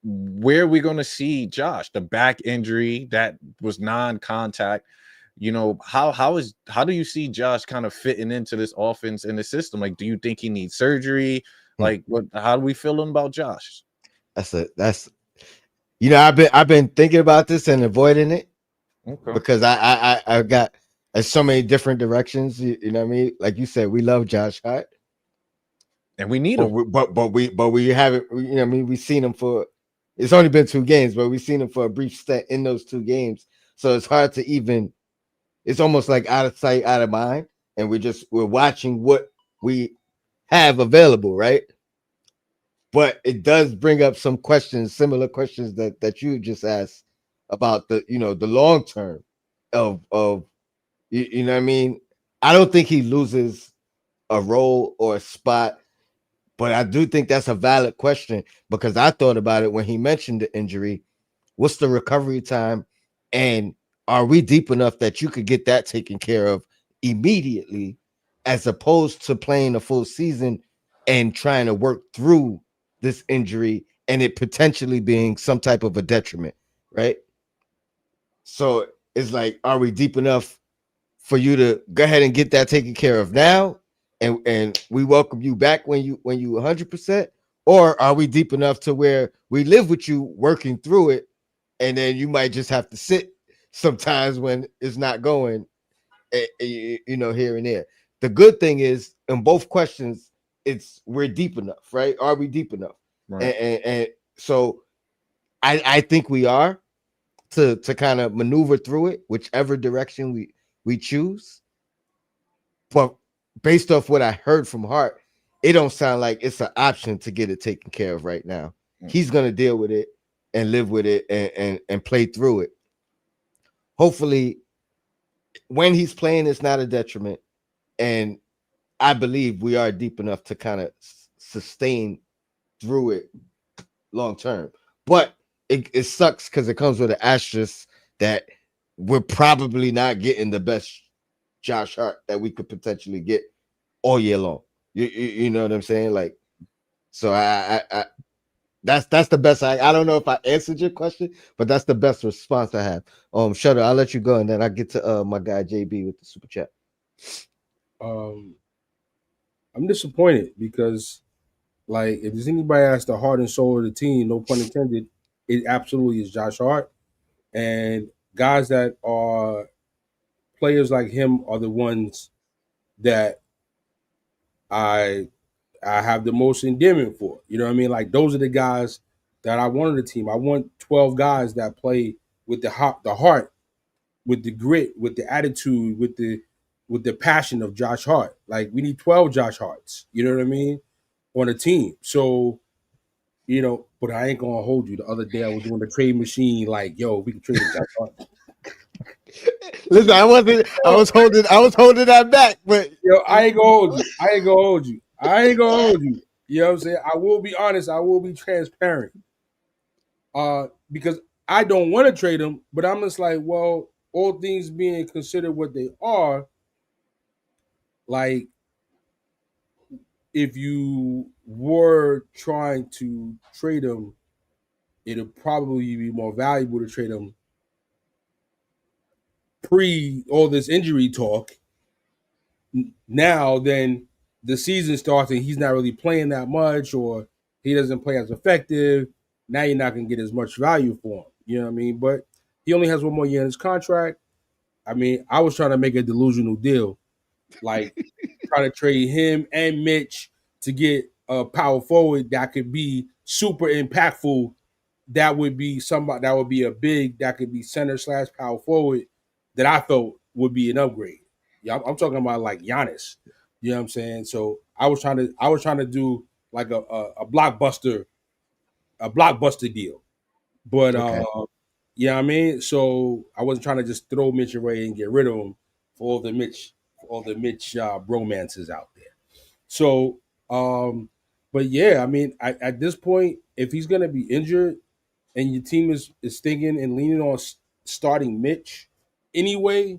Where are we going to see Josh? The back injury that was non-contact. How do you see Josh kind of fitting into this offense in the system? Like, do you think he needs surgery? Like, how do we feel about Josh? That's I've been thinking about this and avoiding it, Okay. because I got so many different directions. You know what I mean? Like you said, we love Josh Hart, And we need but him. we haven't. I mean, we've seen him for. It's only been 2 games, but we've seen him for a brief stint in those 2 games. So it's hard to even. It's almost like out of sight, out of mind, and we're watching what we have available, right? But it does bring up some questions, similar questions that you just asked about the long term of you know what I mean. I don't think he loses a role or a spot, but I do think that's a valid question because I thought about it when he mentioned the injury. What's the recovery time? And are we deep enough that you could get that taken care of immediately as opposed to playing a full season and trying to work through this injury and it potentially being some type of a detriment, right? So it's like, are we deep enough for you to go ahead and get that taken care of now, and we welcome you back when you 100%, or are we deep enough to where we live with you working through it, and then you might just have to sit sometimes when it's not going, here and there. The good thing is in both questions, it's we're deep enough, right? Are we deep enough? Right. And so I think we are to kind of maneuver through it, whichever direction we choose. But based off what I heard from Hart, it don't sound like it's an option to get it taken care of right now. Mm. He's gonna deal with it and live with it and play through it. Hopefully, when he's playing, it's not a detriment. And I believe we are deep enough to kind of sustain through it long term. But it sucks because it comes with an asterisk that we're probably not getting the best Josh Hart that we could potentially get all year long. You know what I'm saying? Like, so I that's the best. I don't know if I answered your question, but that's the best response I have. Shutter, I'll let you go, and then I get to my guy JB with the super chat. Um, I'm disappointed because, like, if there's anybody that's the heart and soul of the team, no pun intended, it absolutely is Josh Hart. And guys that are players like him are the ones that I I have the most endearment for. You know what I mean? Like those are the guys that I want on the team. I want 12 guys that play with the heart, with the grit, with the attitude, with the passion of Josh Hart. Like we need 12 Josh Harts. You know what I mean? On a team. So, but I ain't gonna hold you. The other day I was doing the trade machine, like, yo, we can trade him Josh Hart. Listen, I was holding that back, but Yo, I ain't gonna hold you. I ain't gonna hold you. I ain't gonna hold you. You know what I'm saying? I will be honest. I will be transparent. Because I don't want to trade him, but I'm just like, well, all things being considered what they are, like if you were trying to trade him, it'd probably be more valuable to trade him pre all this injury talk now than the season starts and he's not really playing that much or he doesn't play as effective. Now you're not going to get as much value for him. You know what I mean? But he only has one more year in his contract. I mean, I was trying to make a delusional deal, like trying to trade him and Mitch to get a power forward that could be super impactful. That would be somebody that would be a big that could be center slash power forward that I felt would be an upgrade. Yeah, I'm talking about like Giannis. You know what I'm saying? So I was trying to do like a blockbuster deal. But okay, yeah, I mean, so I wasn't trying to just throw Mitch away and get rid of him for all the Mitch bromances out there. So, but yeah, I mean, at this point, if he's gonna be injured and your team is thinking and leaning on starting Mitch anyway,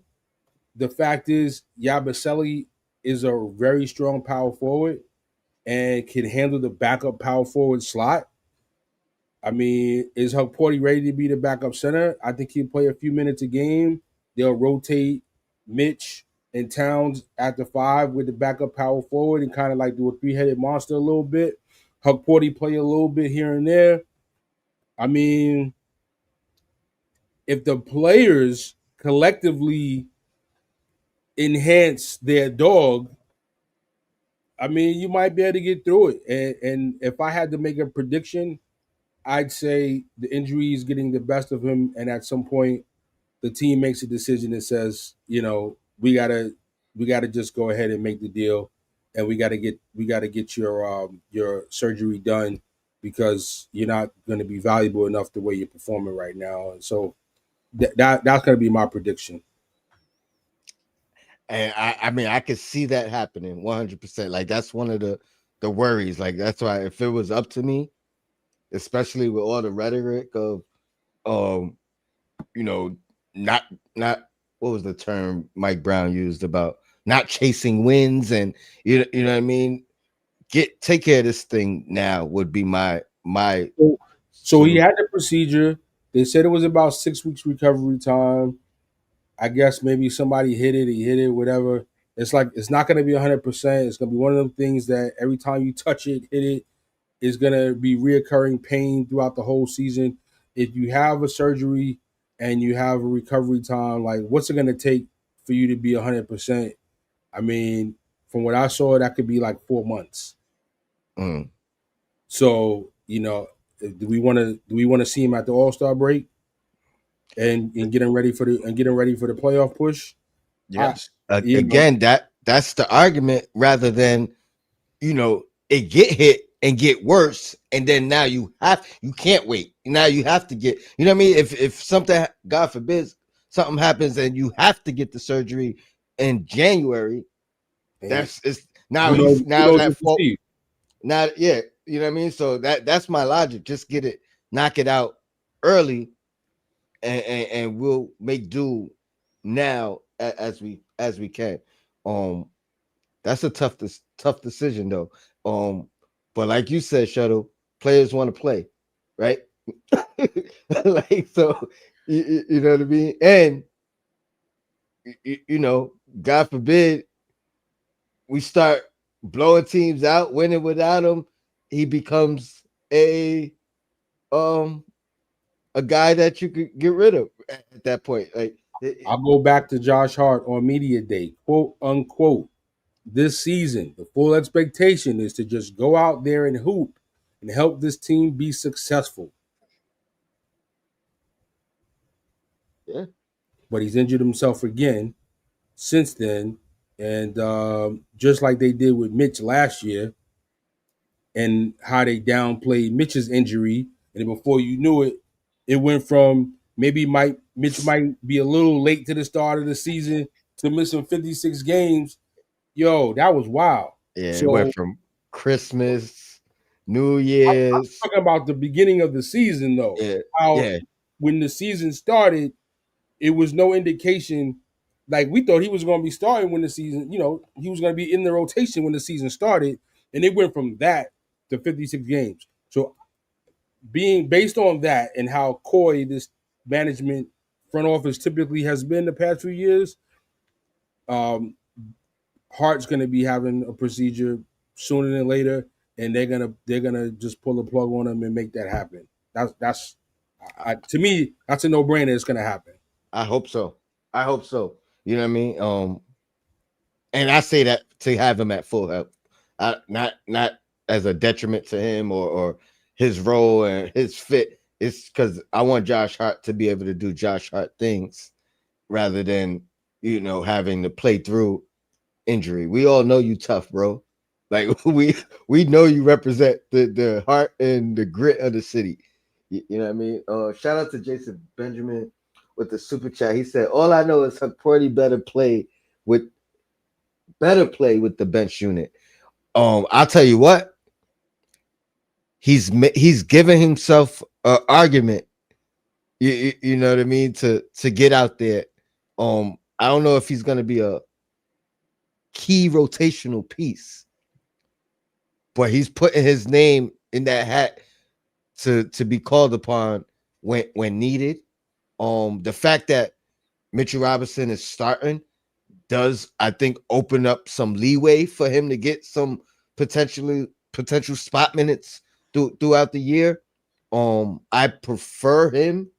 the fact is Yabusele is a very strong power forward and can handle the backup power forward slot. I mean, is Hukporti ready to be the backup center? I think he'll play a few minutes a game. They'll rotate Mitch and Towns at the five with the backup power forward and kind of like do a three-headed monster a little bit. Hukporti play a little bit here and there. I mean, if the players collectively enhance their dog, I mean, you might be able to get through it. And if I had to make a prediction, I'd say the injury is getting the best of him, and at some point, the team makes a decision that says, we gotta just go ahead and make the deal, and we gotta get your surgery done because you're not going to be valuable enough the way you're performing right now. And so that's going to be my prediction. And I mean, I could see that happening 100%. Like that's one of the worries. Like that's why if it was up to me, especially with all the rhetoric of um, you know, not not what was the term Mike Brown used about not chasing wins and you know what I mean? Take care of this thing now would be my So, so he solution. had the procedure. They said it was about 6 weeks recovery time. I guess maybe somebody hit it, he hit it, whatever. It's like it's not going to be 100%. It's going to be one of them things that every time you touch it, hit it, is going to be reoccurring pain throughout the whole season. If you have a surgery and you have a recovery time, like what's it going to take for you to be 100%? I mean, from what I saw, that could be like 4 months. Mm. So do we want to see him at the All Star break and getting ready for the playoff push? I Yes. you know Again, that's the argument rather than it get hit and get worse, and then now you can't wait. Now you have to get, what I mean? If something, God forbid, something happens and you have to get the surgery in January, and that's it's who now knows that what to fault. see. Now, yeah, you know what I mean? So that's my logic. Just get it, knock it out early, and we'll make do now as we can. That's a tough decision though. Um, but like you said, Shuttle, players want to play, right? Like so, you know what I mean. And God forbid we start blowing teams out, winning without him. He becomes um a guy that you could get rid of at that point. Like, I'll go back to Josh Hart on media day, quote unquote. This season, the full expectation is to just go out there and hoop and help this team be successful. yeah, But he's injured himself again since then, and just like they did with Mitch last year, and how they downplayed Mitch's injury, and then before you knew it, it went from maybe Mitch might be a little late to the start of the season to missing 56 games. Yo, that was wild. yeah. It went So from Christmas, New I'm Year's, talking about the beginning of the season, though. yeah, How yeah, when the season started, it was no indication. Like we thought he was going to be starting when the season, he was going to be in the rotation when the season started, and it went from that to 56 games. So being based on that and how coy this management front office typically has been the past few years, um, Hart's going to be having a procedure sooner than later, and they're gonna just pull the plug on him and make that happen. To me, that's a no brainer. It's going to happen. I hope so. I hope so. You know what I mean? And I say that to have him at full health, not as a detriment to him or his role and his fit. It's because I want Josh Hart to be able to do Josh Hart things rather than having to play through injury. We all know you tough, bro. Like we know you represent the heart and the grit of the city. You know what I mean? Shout out to Jason Benjamin with the super chat. He said, "All I know is Hukporty with better play with the bench unit." I'll tell you what, he's giving himself an argument. You know what I mean, to get out there. I don't know if he's gonna be a key rotational piece, but he's putting his name in that hat to be called upon when needed. The fact that Mitchell Robinson is starting does, I think, open up some leeway for him to get some potential spot minutes throughout the year. I prefer him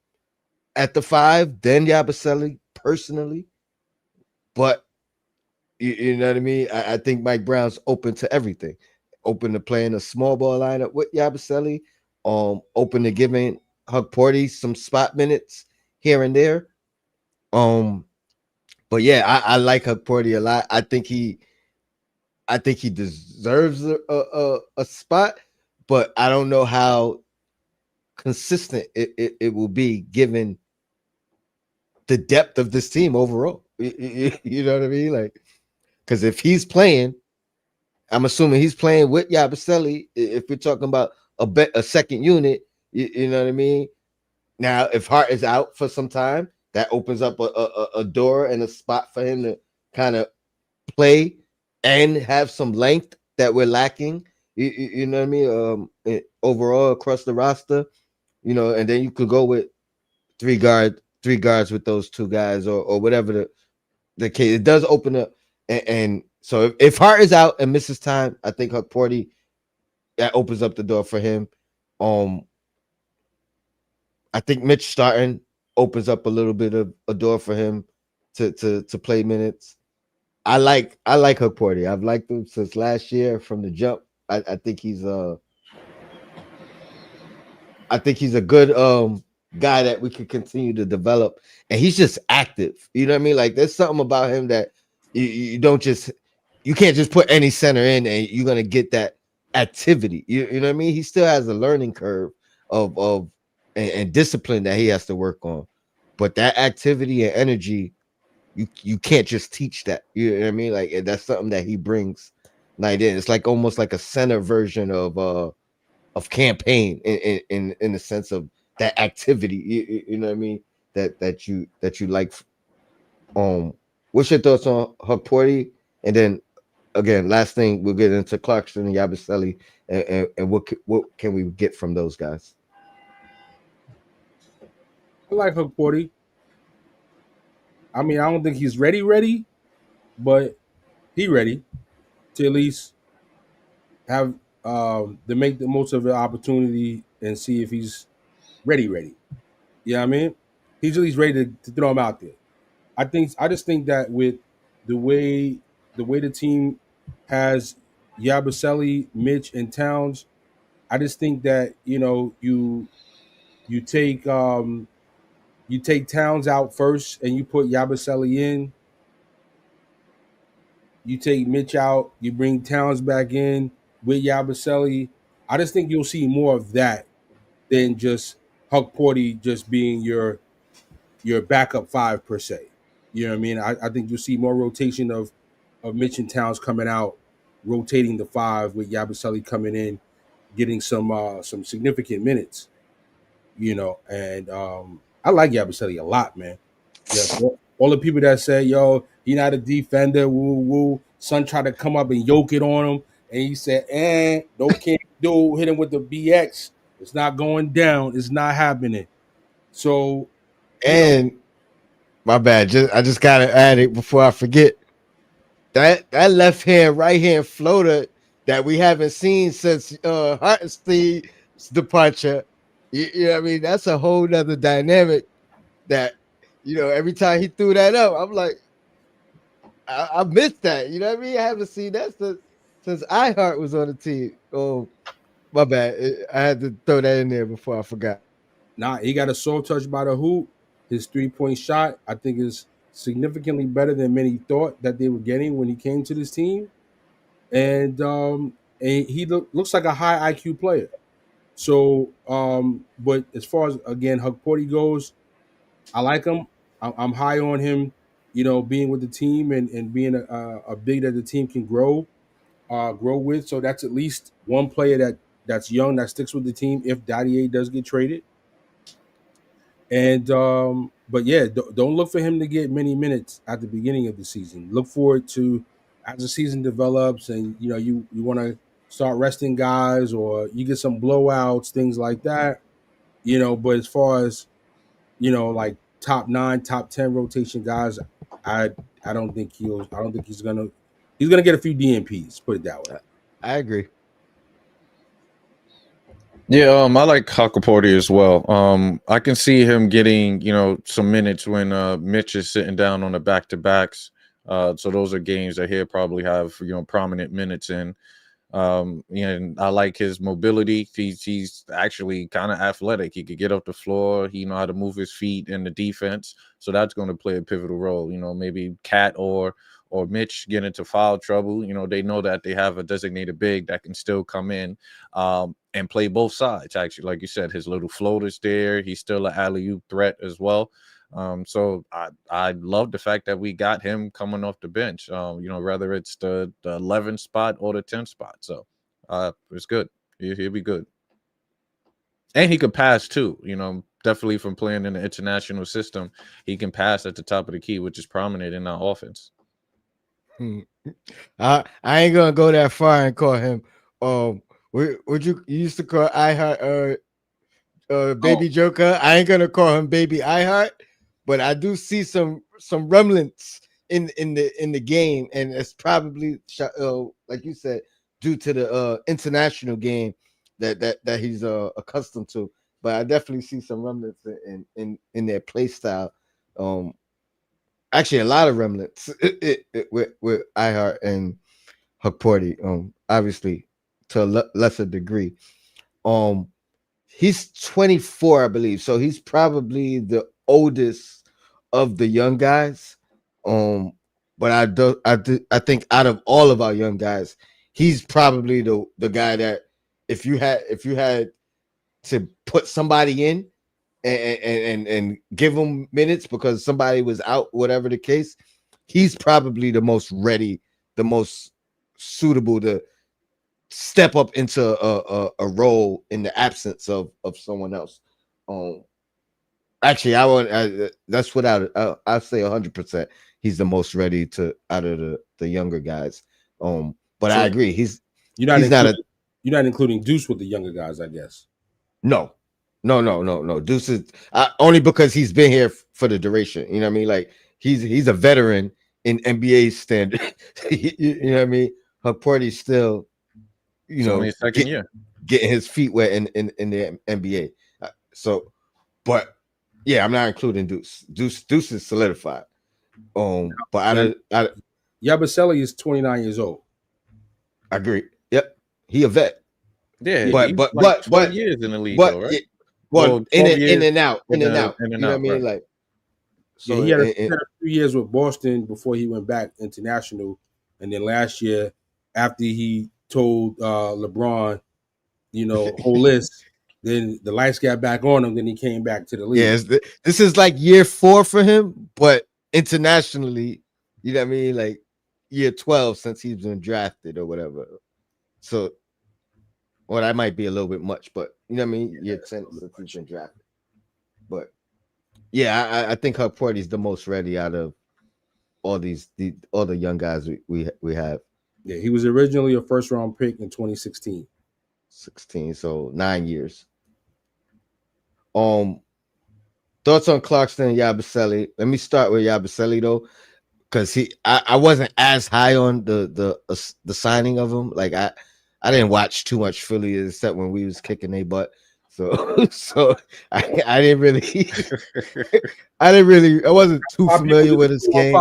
at the 5 than Yabusele personally, but you know what I mean. I think Mike Brown's open to everything, open to playing a small ball lineup with Yabusele, open to giving Hukporty some spot minutes here and there. Um, but yeah, I like Hukporty a lot. I think he deserves a spot, but I don't know how consistent it will be given the depth of this team overall. You know what I mean? Like, because if he's playing, I'm assuming he's playing with Yabusele. If we're talking about a second unit, you know what I mean. Now, if Hart is out for some time, that opens up a door and a spot for him to kind of play and have some length that we're lacking. You know what I mean? Overall across the roster, and then you could go with three guards with those two guys, or whatever the case. It does open up, and so if Hart is out and misses time, I think Porty, that opens up the door for him. Um, I think Mitch starting opens up a little bit of a door for him to play minutes. I like Hook Porty. I've liked him since last year from the jump. I think he's a good guy that we could continue to develop, and he's just active. You know what I mean? Like there's something about him that you don't just you can't just put any center in and you're gonna get that activity. You know what I mean? He still has a learning curve of and discipline that he has to work on, but that activity and energy you can't just teach that. You know what I mean? Like that's something that he brings. Like it's like almost like a center version of campaign in the sense of that activity. You know what I mean? That you like. What's your thoughts on Hukporti? And then again, last thing we'll get into Clarkson and Yabusele, and what can we get from those guys? I like Hook Porty. I mean, I don't think he's ready, but he ready to at least have to make the most of the opportunity and see if he's ready. You know what I mean? He's at least ready to throw him out there. I just think that with the way the team has Yabusele, Mitch, and Towns, I just think that you take you take Towns out first and you put Yabusele in. You take Mitch out, you bring Towns back in with Yabusele. I just think you'll see more of that than just Huck Porty just being your backup five per se. You know what I mean? I think you'll see more rotation of Mitch and Towns coming out, rotating the five with Yabusele coming in, getting some significant minutes. And I like Yabusele a lot, man. Yeah, for all the people that say, "Yo, he not a defender," woo woo. Son tried to come up and yoke it on him, and he said, no can't do. Hit him with the BX. It's not going down. It's not happening." So, you know, And my bad, I just gotta add it before I forget. That left hand, right hand floater that we haven't seen since Hartenstein's departure. You know what I mean? That's a whole nother dynamic that every time he threw that up, I'm like, I missed that. You know what I mean? I haven't seen that since iHeart was on the team. Oh, my bad. I had to throw that in there before I forgot. he got a soft touch by the hoop. His 3-point shot, I think, is significantly better than many thought that they were getting when he came to this team. And he looks like a high IQ player. So, but as far as again Huck Porty goes, I like him. I'm high on him. Being with the team and being a big that the team can grow with. So that's at least one player that's young that sticks with the team if Dadier does get traded. And but yeah, don't look for him to get many minutes at the beginning of the season. Look forward to as the season develops, and you want to start resting guys, or you get some blowouts, things like that. But as far as like top nine, top 10 rotation guys, I I don't think he's gonna get a few DNPs. Put it that way. I agree. Yeah, I like Hakaporti as well. I can see him getting, some minutes when Mitch is sitting down on the back to backs. So those are games that he'll probably have, prominent minutes in. And I like his mobility. He's actually kind of athletic. He could get up the floor. He know how to move his feet in the defense. So that's going to play a pivotal role. Maybe Cat or Mitch get into foul trouble. They know that they have a designated big that can still come in and play both sides. Actually, like you said, his little floaters there. He's still an alley-oop threat as well. So I love the fact that we got him coming off the bench. Whether it's the 11th spot or the 10th spot. So it's good. He'll be good. And he could pass too, definitely from playing in the international system. He can pass at the top of the key, which is prominent in our offense. I ain't gonna go that far and call him. Would you used to call I Heart Oh, Baby Joker? I ain't gonna call him Baby I Heart, but I do see some remnants in the game, and it's probably like you said due to the international game that he's accustomed to. But I definitely see some remnants in their play style. Um, Actually, a lot of remnants with iHeart and Hukporti. Obviously to a lesser degree. Um, he's 24, I believe, so he's probably the oldest of the young guys. But I think out of all of our young guys, he's probably the guy that if you had to put somebody in and give him minutes because somebody was out, whatever the case, he's probably the most ready, the most suitable to step up into a role in the absence of someone else. Um, Actually, that's without I'll say 100%. He's the most ready to out of the younger guys. But I so agree. you're not He's not a including you're not including Deuce with the younger guys, I guess. no. No. Deuce is only because he's been here for the duration. You know what I mean? Like he's a veteran in NBA standard. You know what I mean? Porty's still, It's only his second year. getting his feet wet in the NBA. So, but yeah, I'm not including Deuce. Deuce is solidified. But Yabusele is 29 years old. I agree. Yep, he a vet. Yeah, Yeah. he was like 12 years in the league, though, right? Yeah, well, 12 years in and out. in and You know what I out, mean? right? Like Yeah, so. he had a few years with Boston before he went back international, and then last year, after he told LeBron, whole list, then the lights got back on him. Then he came back to the league. Yeah, this is like year 4 for him, but internationally, you know what I mean? Like year 12 since he's been drafted or whatever. So, well, that might be a little bit much, but you know what I mean? Year 10 since he's been drafted. But yeah, I think Hukporti is the most ready out of all all the young guys we have. Yeah, he was originally a first round pick in 2016. 16, so 9 years. Thoughts on Clarkson and Yabusele. Let me start with Yabusele though, because I wasn't as high on the signing of him. Like I didn't watch too much Philly except when we was kicking their butt. So I didn't really I wasn't too familiar with his game.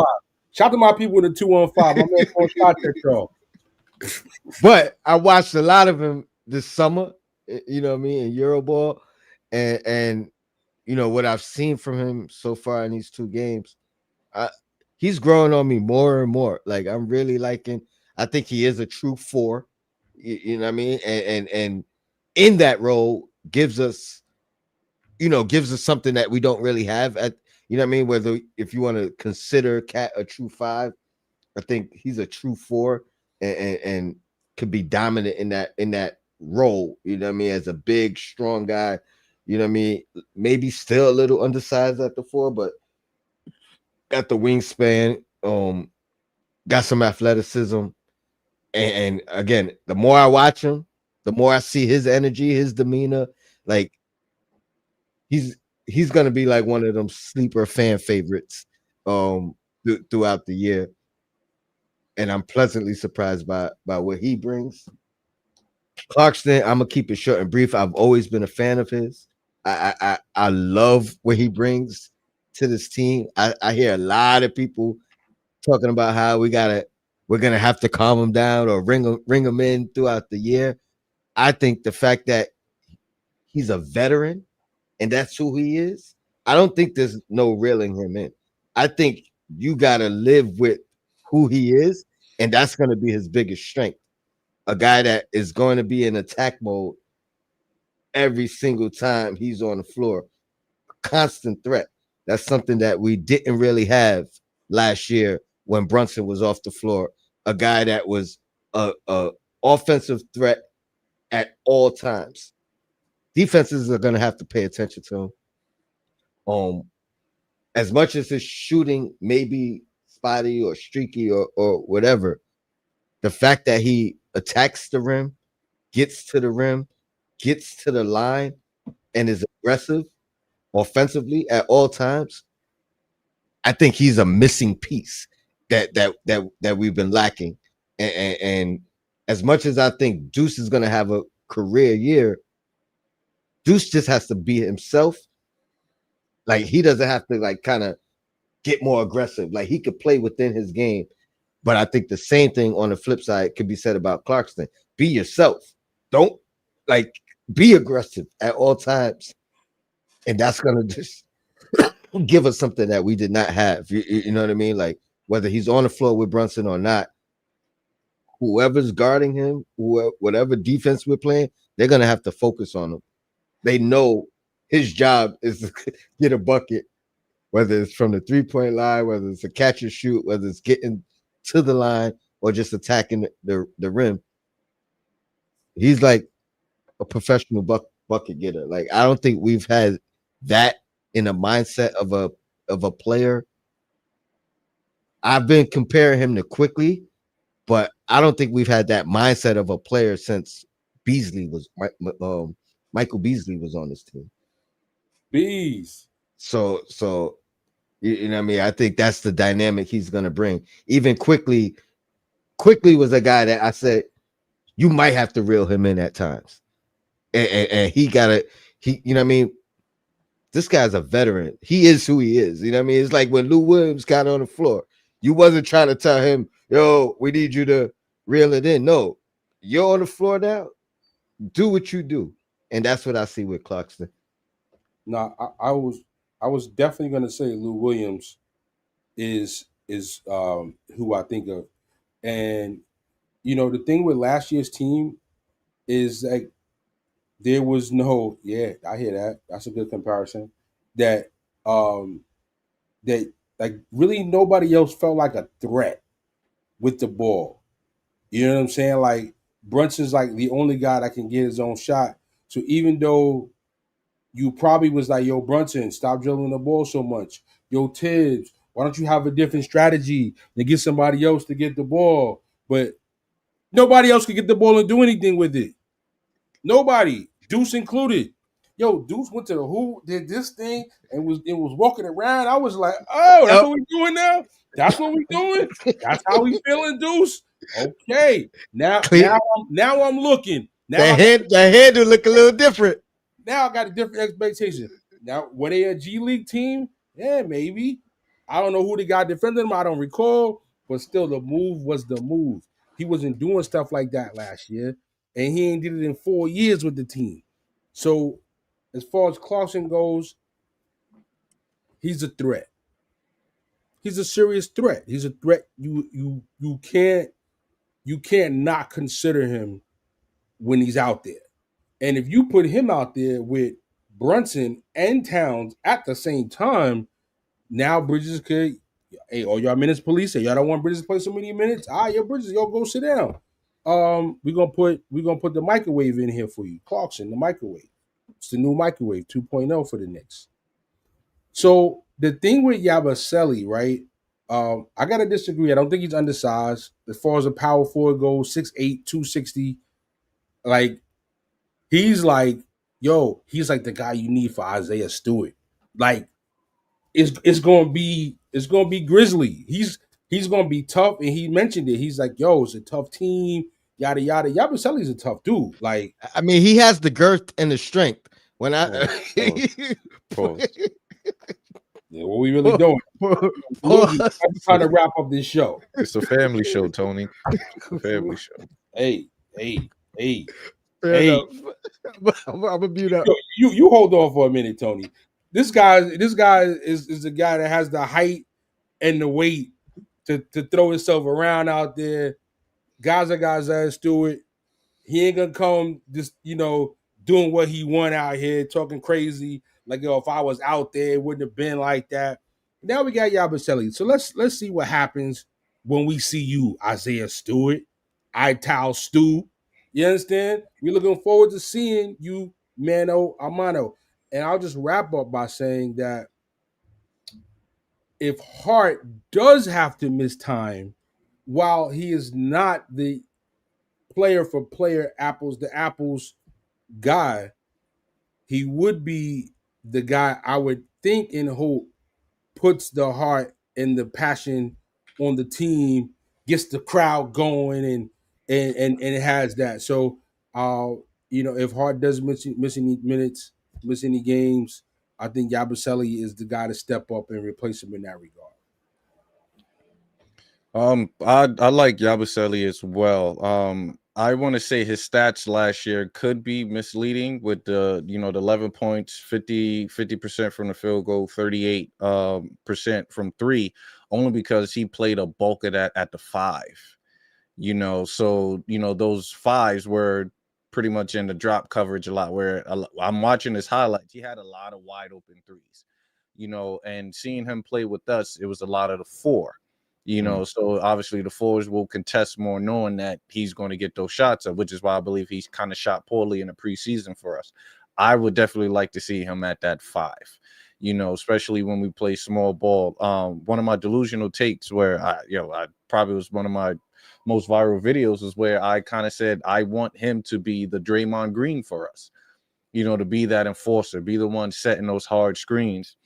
Shout out to my people in the 215. My man Paul shot that y'all. But I watched a lot of him this summer, you know what I mean, in Euroball, and you know what I've seen from him so far in these 2 games. He's growing on me more and more. Like I'm really liking. I think he is a true 4. You know what I mean, and in that role gives us something that we don't really have at, you know what I mean. Whether if you want to consider Cat a true 5, I think he's a true 4 and could be dominant in that role. You know what I mean, as a big, strong guy. You know what I mean. Maybe still a little undersized at the 4, but got the wingspan. Got some athleticism, and again, the more I watch him, the more I see his energy, his demeanor. Like he's gonna be like one of them sleeper fan favorites throughout the year. And I'm pleasantly surprised by what he brings. Clarkson, I'm gonna keep it short and brief. I've always been a fan of his. I love what he brings to this team. I hear a lot of people talking about how we're gonna have to calm him down or ring him in throughout the year. I think the fact that he's a veteran and that's who he is, I don't think there's no reeling him in. I think you gotta live with who he is, and that's gonna be his biggest strength. A guy that is going to be in attack mode every single time he's on the floor, constant threat. That's something that we didn't really have last year when Brunson was off the floor. A guy that was a offensive threat at all times. Defenses are going to have to pay attention to him. As much as his shooting may be spotty or streaky or whatever, the fact that he attacks the rim, gets to the rim, gets to the line, and is aggressive offensively at all times, I think he's a missing piece that we've been lacking. And as much as I think Deuce is going to have a career year, Deuce just has to be himself. Like he doesn't have to like kind of get more aggressive. Like he could play within his game. But I think the same thing on the flip side could be said about Clarkson. Be yourself. Don't like be aggressive at all times. And that's gonna just give us something that we did not have. You know what I mean? Like whether he's on the floor with Brunson or not, whoever's guarding him, whatever defense we're playing, they're gonna have to focus on him. They know his job is to get a bucket, whether it's from the 3-point line, whether it's a catch and shoot, whether it's getting to the line or just attacking the rim. He's like a professional bucket getter. Like I don't think we've had that in a mindset of a player. I've been comparing him to Quickly, but I don't think we've had that mindset of a player since Beasley was Michael Beasley was on this team. Bees. So you know what I mean? I think that's the dynamic he's gonna bring. Even Quickly was a guy that I said you might have to reel him in at times. And he you know what I mean? This guy's a veteran. He is who he is. You know what I mean? It's like when Lou Williams got on the floor. You wasn't trying to tell him, yo, we need you to reel it in. No, you're on the floor now. Do what you do. And that's what I see with Clarkson. No, I was definitely gonna say Lou Williams is who I think of. And the thing with last year's team is like there was no, yeah, I hear that. That's a good comparison. That um that like really nobody else felt like a threat with the ball. You know what I'm saying? Like Brunson's like the only guy that can get his own shot. So even though you probably was like, yo, Brunson, stop dribbling the ball so much. Yo, Tibbs, why don't you have a different strategy than get somebody else to get the ball? But nobody else could get the ball and do anything with it. Nobody, Deuce included. Yo, Deuce went to the hoop, did this thing, and was walking around. I was like, oh, that's what we doing now. That's what we doing. That's how we feeling, Deuce. Okay, now I'm looking. Now That head will look a little different. now I got a different expectation. Now, were they a G League team? Yeah, maybe. I don't know who the guy defended them. I don't recall, but still, the move was the move. He wasn't doing stuff like that last year, and he ain't did it in 4 years with the team. So, as far as Clarkson goes, he's a threat. He's a serious threat. He's a threat. You can't not consider him when he's out there. And if you put him out there with Brunson and Towns at the same time, now Bridges could, hey, all y'all minutes police, say y'all don't want Bridges to play so many minutes. Your Bridges, y'all go sit down. We're gonna put the microwave in here for you. Clarkson, the microwave. It's the new microwave 2.0 for the Knicks. So the thing with Yabusele, right? I gotta disagree. I don't think he's undersized. As far as a power forward goes, 6'8", 260. Like he's like, he's like the guy you need for Isaiah Stewart. Like it's gonna be Grizzly. He's gonna be tough, and he mentioned it. He's like, it's a tough team, yada yada. Yabusele's a tough dude. Like, I mean, he has the girth and the strength. When I Pause. yeah, what we really doing? I'm trying to wrap up this show. It's a family show, Tony. It's a family show. Hey. I'm gonna mute up. You hold on for a minute, Tony. This guy is the guy that has the height and the weight to throw himself around out there. Guys like Isaiah Stewart, he ain't gonna come just doing what he want out here, talking crazy. Like, if I was out there, it wouldn't have been like that. Now we got Yabusele. So let's see what happens when we see you, Isaiah Stewart, Ital Stu. You understand? We're looking forward to seeing you, Mano Amano. And I'll just wrap up by saying that if Hart does have to miss time, while he is not the player for player apples to apples guy, he would be the guy I would think and hope puts the heart and the passion on the team, gets the crowd going, and it has that. So, if Hart does miss any minutes, miss any games, I think Yabusele is the guy to step up and replace him in that regard. I like Yabusele as well. I want to say his stats last year could be misleading with the 11 points, 50% from the field goal, 38 percent from three, only because he played a bulk of that at the five. So those fives were pretty much in the drop coverage a lot. Where I'm watching his highlights, he had a lot of wide open threes. And seeing him play with us, it was a lot of the four. So obviously the fours will contest more, knowing that he's going to get those shots up, which is why I believe he's kind of shot poorly in the preseason for us. I would definitely like to see him at that five, especially when we play small ball. One of my delusional takes where I probably was one of my most viral videos is where I kind of said I want him to be the Draymond Green for us, to be that enforcer, be the one setting those hard screens.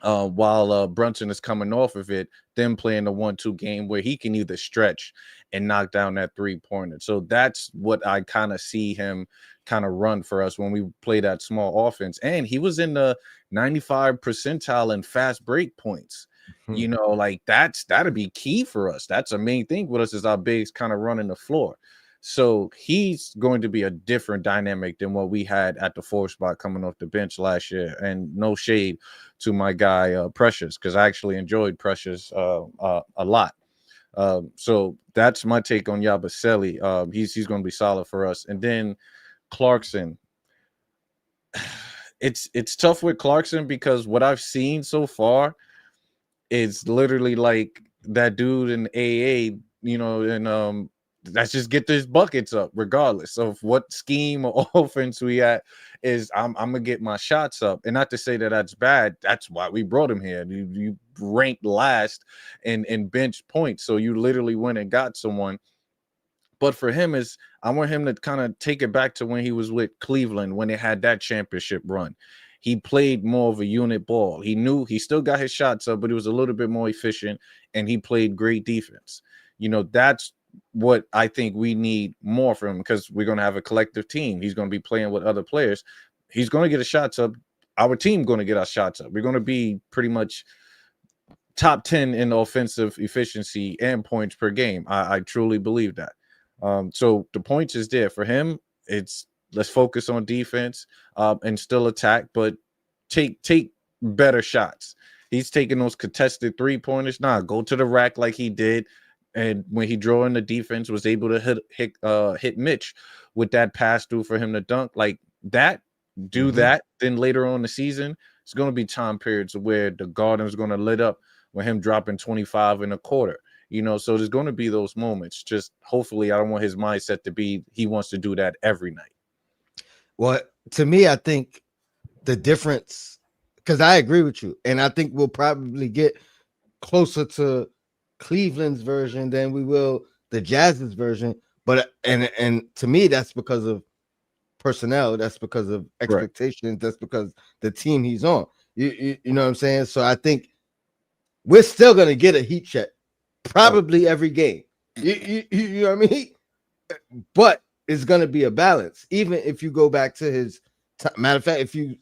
While Brunson is coming off of it, then playing the 1-2 game where he can either stretch and knock down that 3-pointer. So that's what I kind of see him kind of run for us when we play that small offense. And he was in the 95 percentile in fast break points. Like that'd be key for us. That's a main thing with us is our bigs kind of running the floor. So he's going to be a different dynamic than what we had at the 4 spot coming off the bench last year. And no shade to my guy Precious, because I actually enjoyed Precious a lot. So that's my take on Yabusele. He's going to be solid for us. And then Clarkson. It's tough with Clarkson because what I've seen so far is literally like that dude in AA, and let's just get these buckets up regardless of what scheme or offense we at. Is I'm gonna get my shots up, and not to say that that's bad. That's why we brought him here. You ranked last in bench points, so you literally went and got someone. But for him, I want him to kind of take it back to when he was with Cleveland, when they had that championship run. He played more of a unit ball. He knew he still got his shots up, but he was a little bit more efficient, and he played great defense. That's what I think we need more from him, because we're going to have a collective team. He's going to be playing with other players. He's going to get his shots up. Our team going to get our shots up. We're going to be pretty much top 10 in offensive efficiency and points per game. I truly believe that. So the points is there for him. It's let's focus on defense and still attack, but take better shots. He's taking those contested 3-pointers. Go to the rack like he did. And when he drew in the defense, was able to hit Mitch with that pass through for him to dunk like that. Do that. Then later on in the season, it's going to be time periods where the Garden is going to lit up with him dropping 25 in a quarter. So there's going to be those moments. Just hopefully, I don't want his mindset to be he wants to do that every night. Well, to me, I think the difference, because I agree with you, and I think we'll probably get closer to Cleveland's version than we will the Jazz's version. But and to me, that's because of personnel. That's because of expectations. Right. That's because the team he's on. You know what I'm saying? So I think we're still gonna get a heat check probably every game. You know what I mean? But it's gonna be a balance. Even if you go back to his matter of fact, if you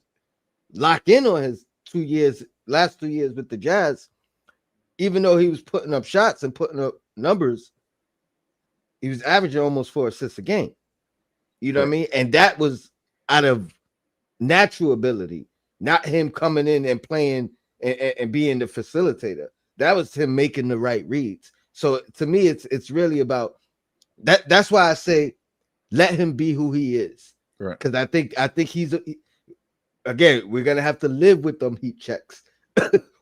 lock in on his last 2 years with the Jazz, even though he was putting up shots and putting up numbers, he was averaging almost 4 assists a game. You know what I mean? And that was out of natural ability, not him coming in and playing and being the facilitator. That was him making the right reads. So to me, it's really about that. That's why I say let him be who he is. Right. Because I think again, we're gonna have to live with them heat checks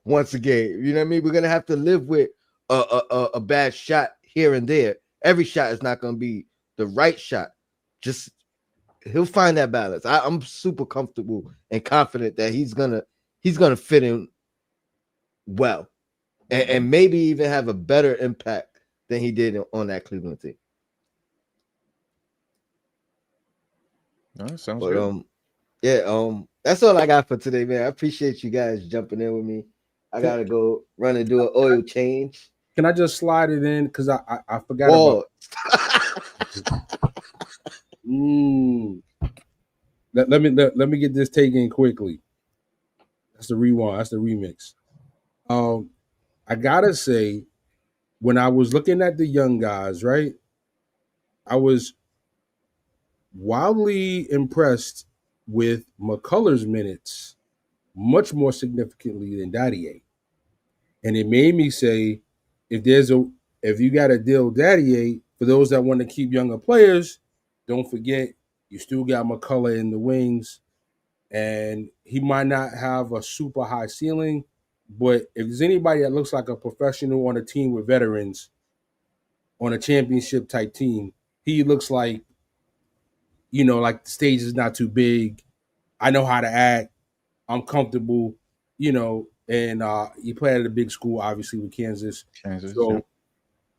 once again. You know what I mean? We're gonna have to live with a bad shot here and there. Every shot is not gonna be the right shot. Just he'll find that balance. I'm super comfortable and confident that he's gonna fit in well, and maybe even have a better impact than he did on that Cleveland team. No, sounds But good. yeah, that's all I got for today, man. I appreciate you guys jumping in with me. I Can, gotta go run and do an oil change. can I just slide it in because I forgot about. Whoa. Mm, let me get this taken quickly. That's the rewind. That's the remix. Um, I gotta say, when I was looking at the young guys, right, I was wildly impressed with McCullers' minutes, much more significantly than Daddy, and it made me say, if you got to deal Daddy, for those that want to keep younger players, don't forget you still got McCullough in the wings, and he might not have a super high ceiling, but if there's anybody that looks like a professional on a team with veterans, on a championship type team, he looks like, like the stage is not too big. I know how to act. I'm comfortable, and he played at a big school, obviously with Kansas. Kansas, yeah.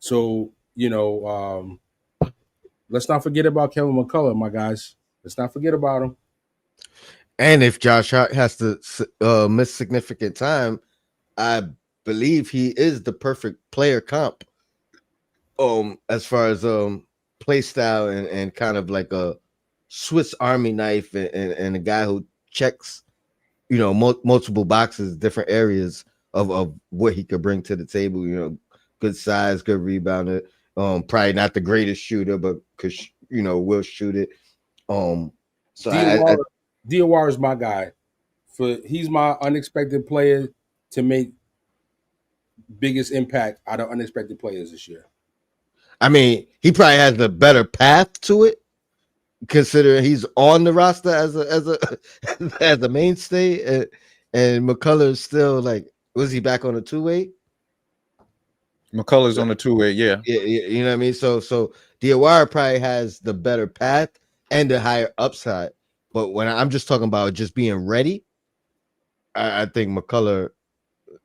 So let's not forget about Kevin McCullough, my guys. Let's not forget about him. And if Josh Hart has to miss significant time, I believe he is the perfect player comp. As far as play style and kind of like a Swiss Army knife and a guy who checks, multiple boxes, different areas of what he could bring to the table. Good size, good rebounder. Probably not the greatest shooter, but will shoot it. So Diawara is my guy. He's my unexpected player to make biggest impact out of unexpected players this year. I mean, he probably has the better path to it, considering he's on the roster as a as a mainstay, and McCullough is still like, was he back on a two-way? McCullers on the two-way, yeah. Yeah, you know what I mean. So Diawara probably has the better path and the higher upside. But when I'm just talking about just being ready, I think McCullough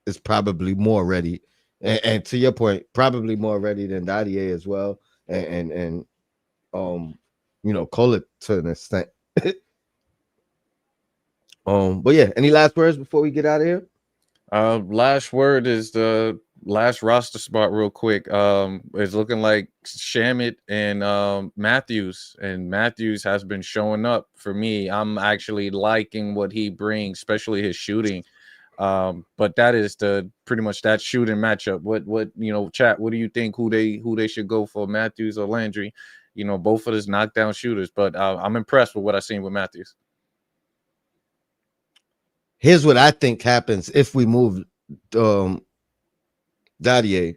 is probably more ready, and to your point, probably more ready than Dadier as well, and Kolek to an extent. But yeah, any last words before we get out of here? Last word is the last roster spot real quick. It's looking like Shamit and Matthews, and Matthews has been showing up for me. I'm actually liking what he brings, especially his shooting. But that is pretty much that shooting matchup. What chat, what do you think who they should go for, Matthews or Landry? Both of us knockdown shooters, but I'm impressed with what I've seen with Matthews. Here's what I think happens if we move Dadier.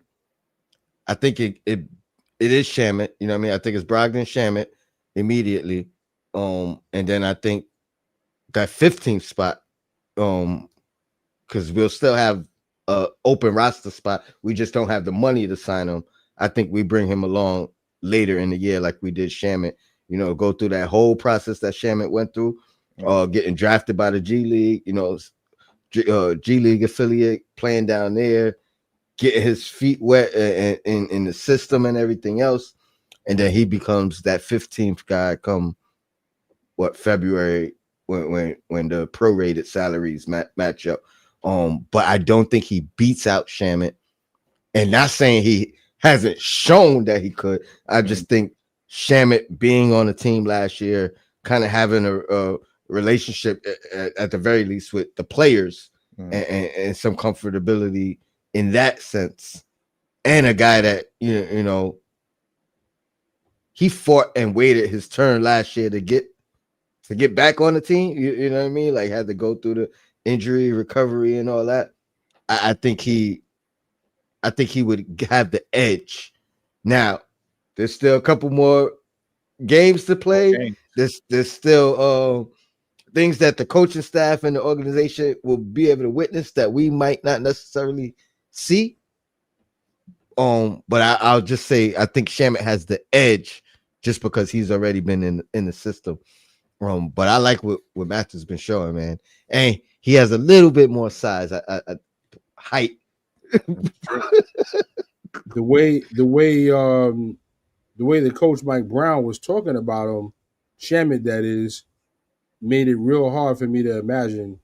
I think it is Shamit. You know what I mean? I think it's Brogdon Shamit immediately. And then I think that 15th spot, because we'll still have a open roster spot. We just don't have the money to sign him. I think we bring him along later in the year, like we did Shamit. Go through that whole process that Shamit went through, getting drafted by the G League, G League affiliate, playing down there, getting his feet wet in the system and everything else. And then he becomes that 15th guy come February when the prorated salaries match up. But I don't think he beats out Shamit. And not saying he hasn't shown that he could. I just think Shamit being on the team last year, kind of having a relationship at the very least with the players and some comfortability in that sense, and a guy that he fought and waited his turn last year to get back on the team. You know what I mean? Like, had to go through the injury recovery and all that. I think he would have the edge. Now, there's still a couple more games to play. Okay. There's still things that the coaching staff and the organization will be able to witness that we might not necessarily see. But I'll just say I think Shamet has the edge just because he's already been in the system. But I like what Matthew's been showing, man. And he has a little bit more size, height. The way the coach Mike Brown was talking about him, Shamet, that is, made it real hard for me to imagine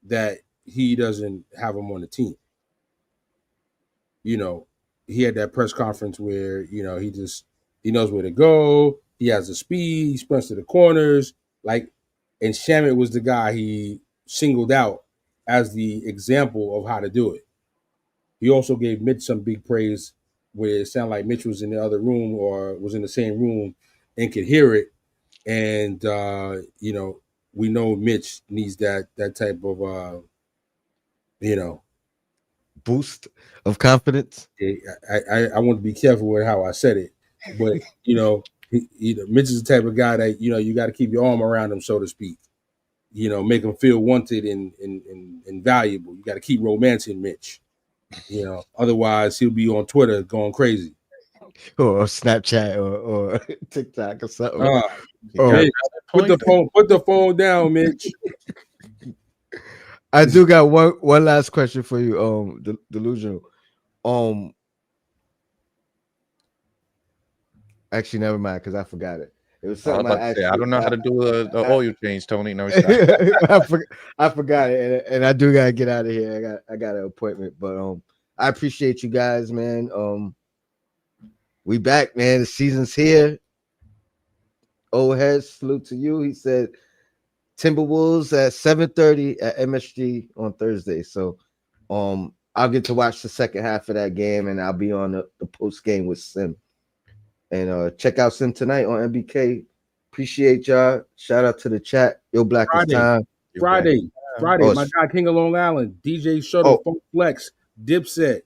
that he doesn't have him on the team. You know, he had that press conference where, you know, he knows where to go. He has the speed. He sprints to the corners. Like, and Shamet was the guy he singled out as the example of how to do it. He also gave Mitch some big praise where it sounded like Mitch was in the other room or was in the same room and could hear it. And, you know, we know Mitch needs that type of, you know, boost of confidence. I want to be careful with how I said it, but you know, Mitch is the type of guy that, you know, you got to keep your arm around him, so to speak. You know, make him feel wanted and valuable. You got to keep romancing Mitch. You know, otherwise he'll be on Twitter going crazy, or Snapchat or TikTok or something. Mitch, put the phone down, Mitch. I do got one last question for you, Delusional. Actually, never mind, because I forgot it. It was something I asked you. I don't know how to do a oil change, Tony. No, I forgot it, and I do gotta get out of here. I got an appointment, but I appreciate you guys, man. We back, man. The season's here. Old heads, salute to you. He said Timberwolves at 7:30 at MSG on Thursday. So I'll get to watch the second half of that game, and I'll be on the post game with Sim. And check out Sim tonight on MBK. Appreciate y'all. Shout out to the chat. Yo, Black is time. Friday. Oh, My guy King of Long Island, DJ Shuttle, Funk Flex, Dipset,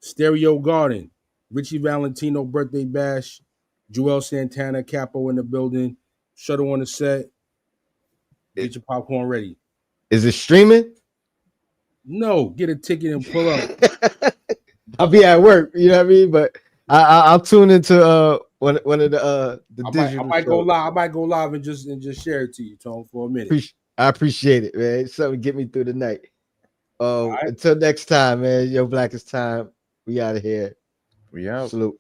Stereo Garden, Richie Valentino birthday bash, Joel Santana, Capo in the building, Shuttle on the set. Get your popcorn ready. Is it streaming? No, get a ticket and pull up. I'll be at work, you know what I mean? But I'll tune into one of the digital. I might go live. I might go live and just share it to you, Tone, for a minute. I appreciate it, man. It's something to get me through the night. Right. Until next time, man. Yo, Black is time. We out of here. We out. Salute.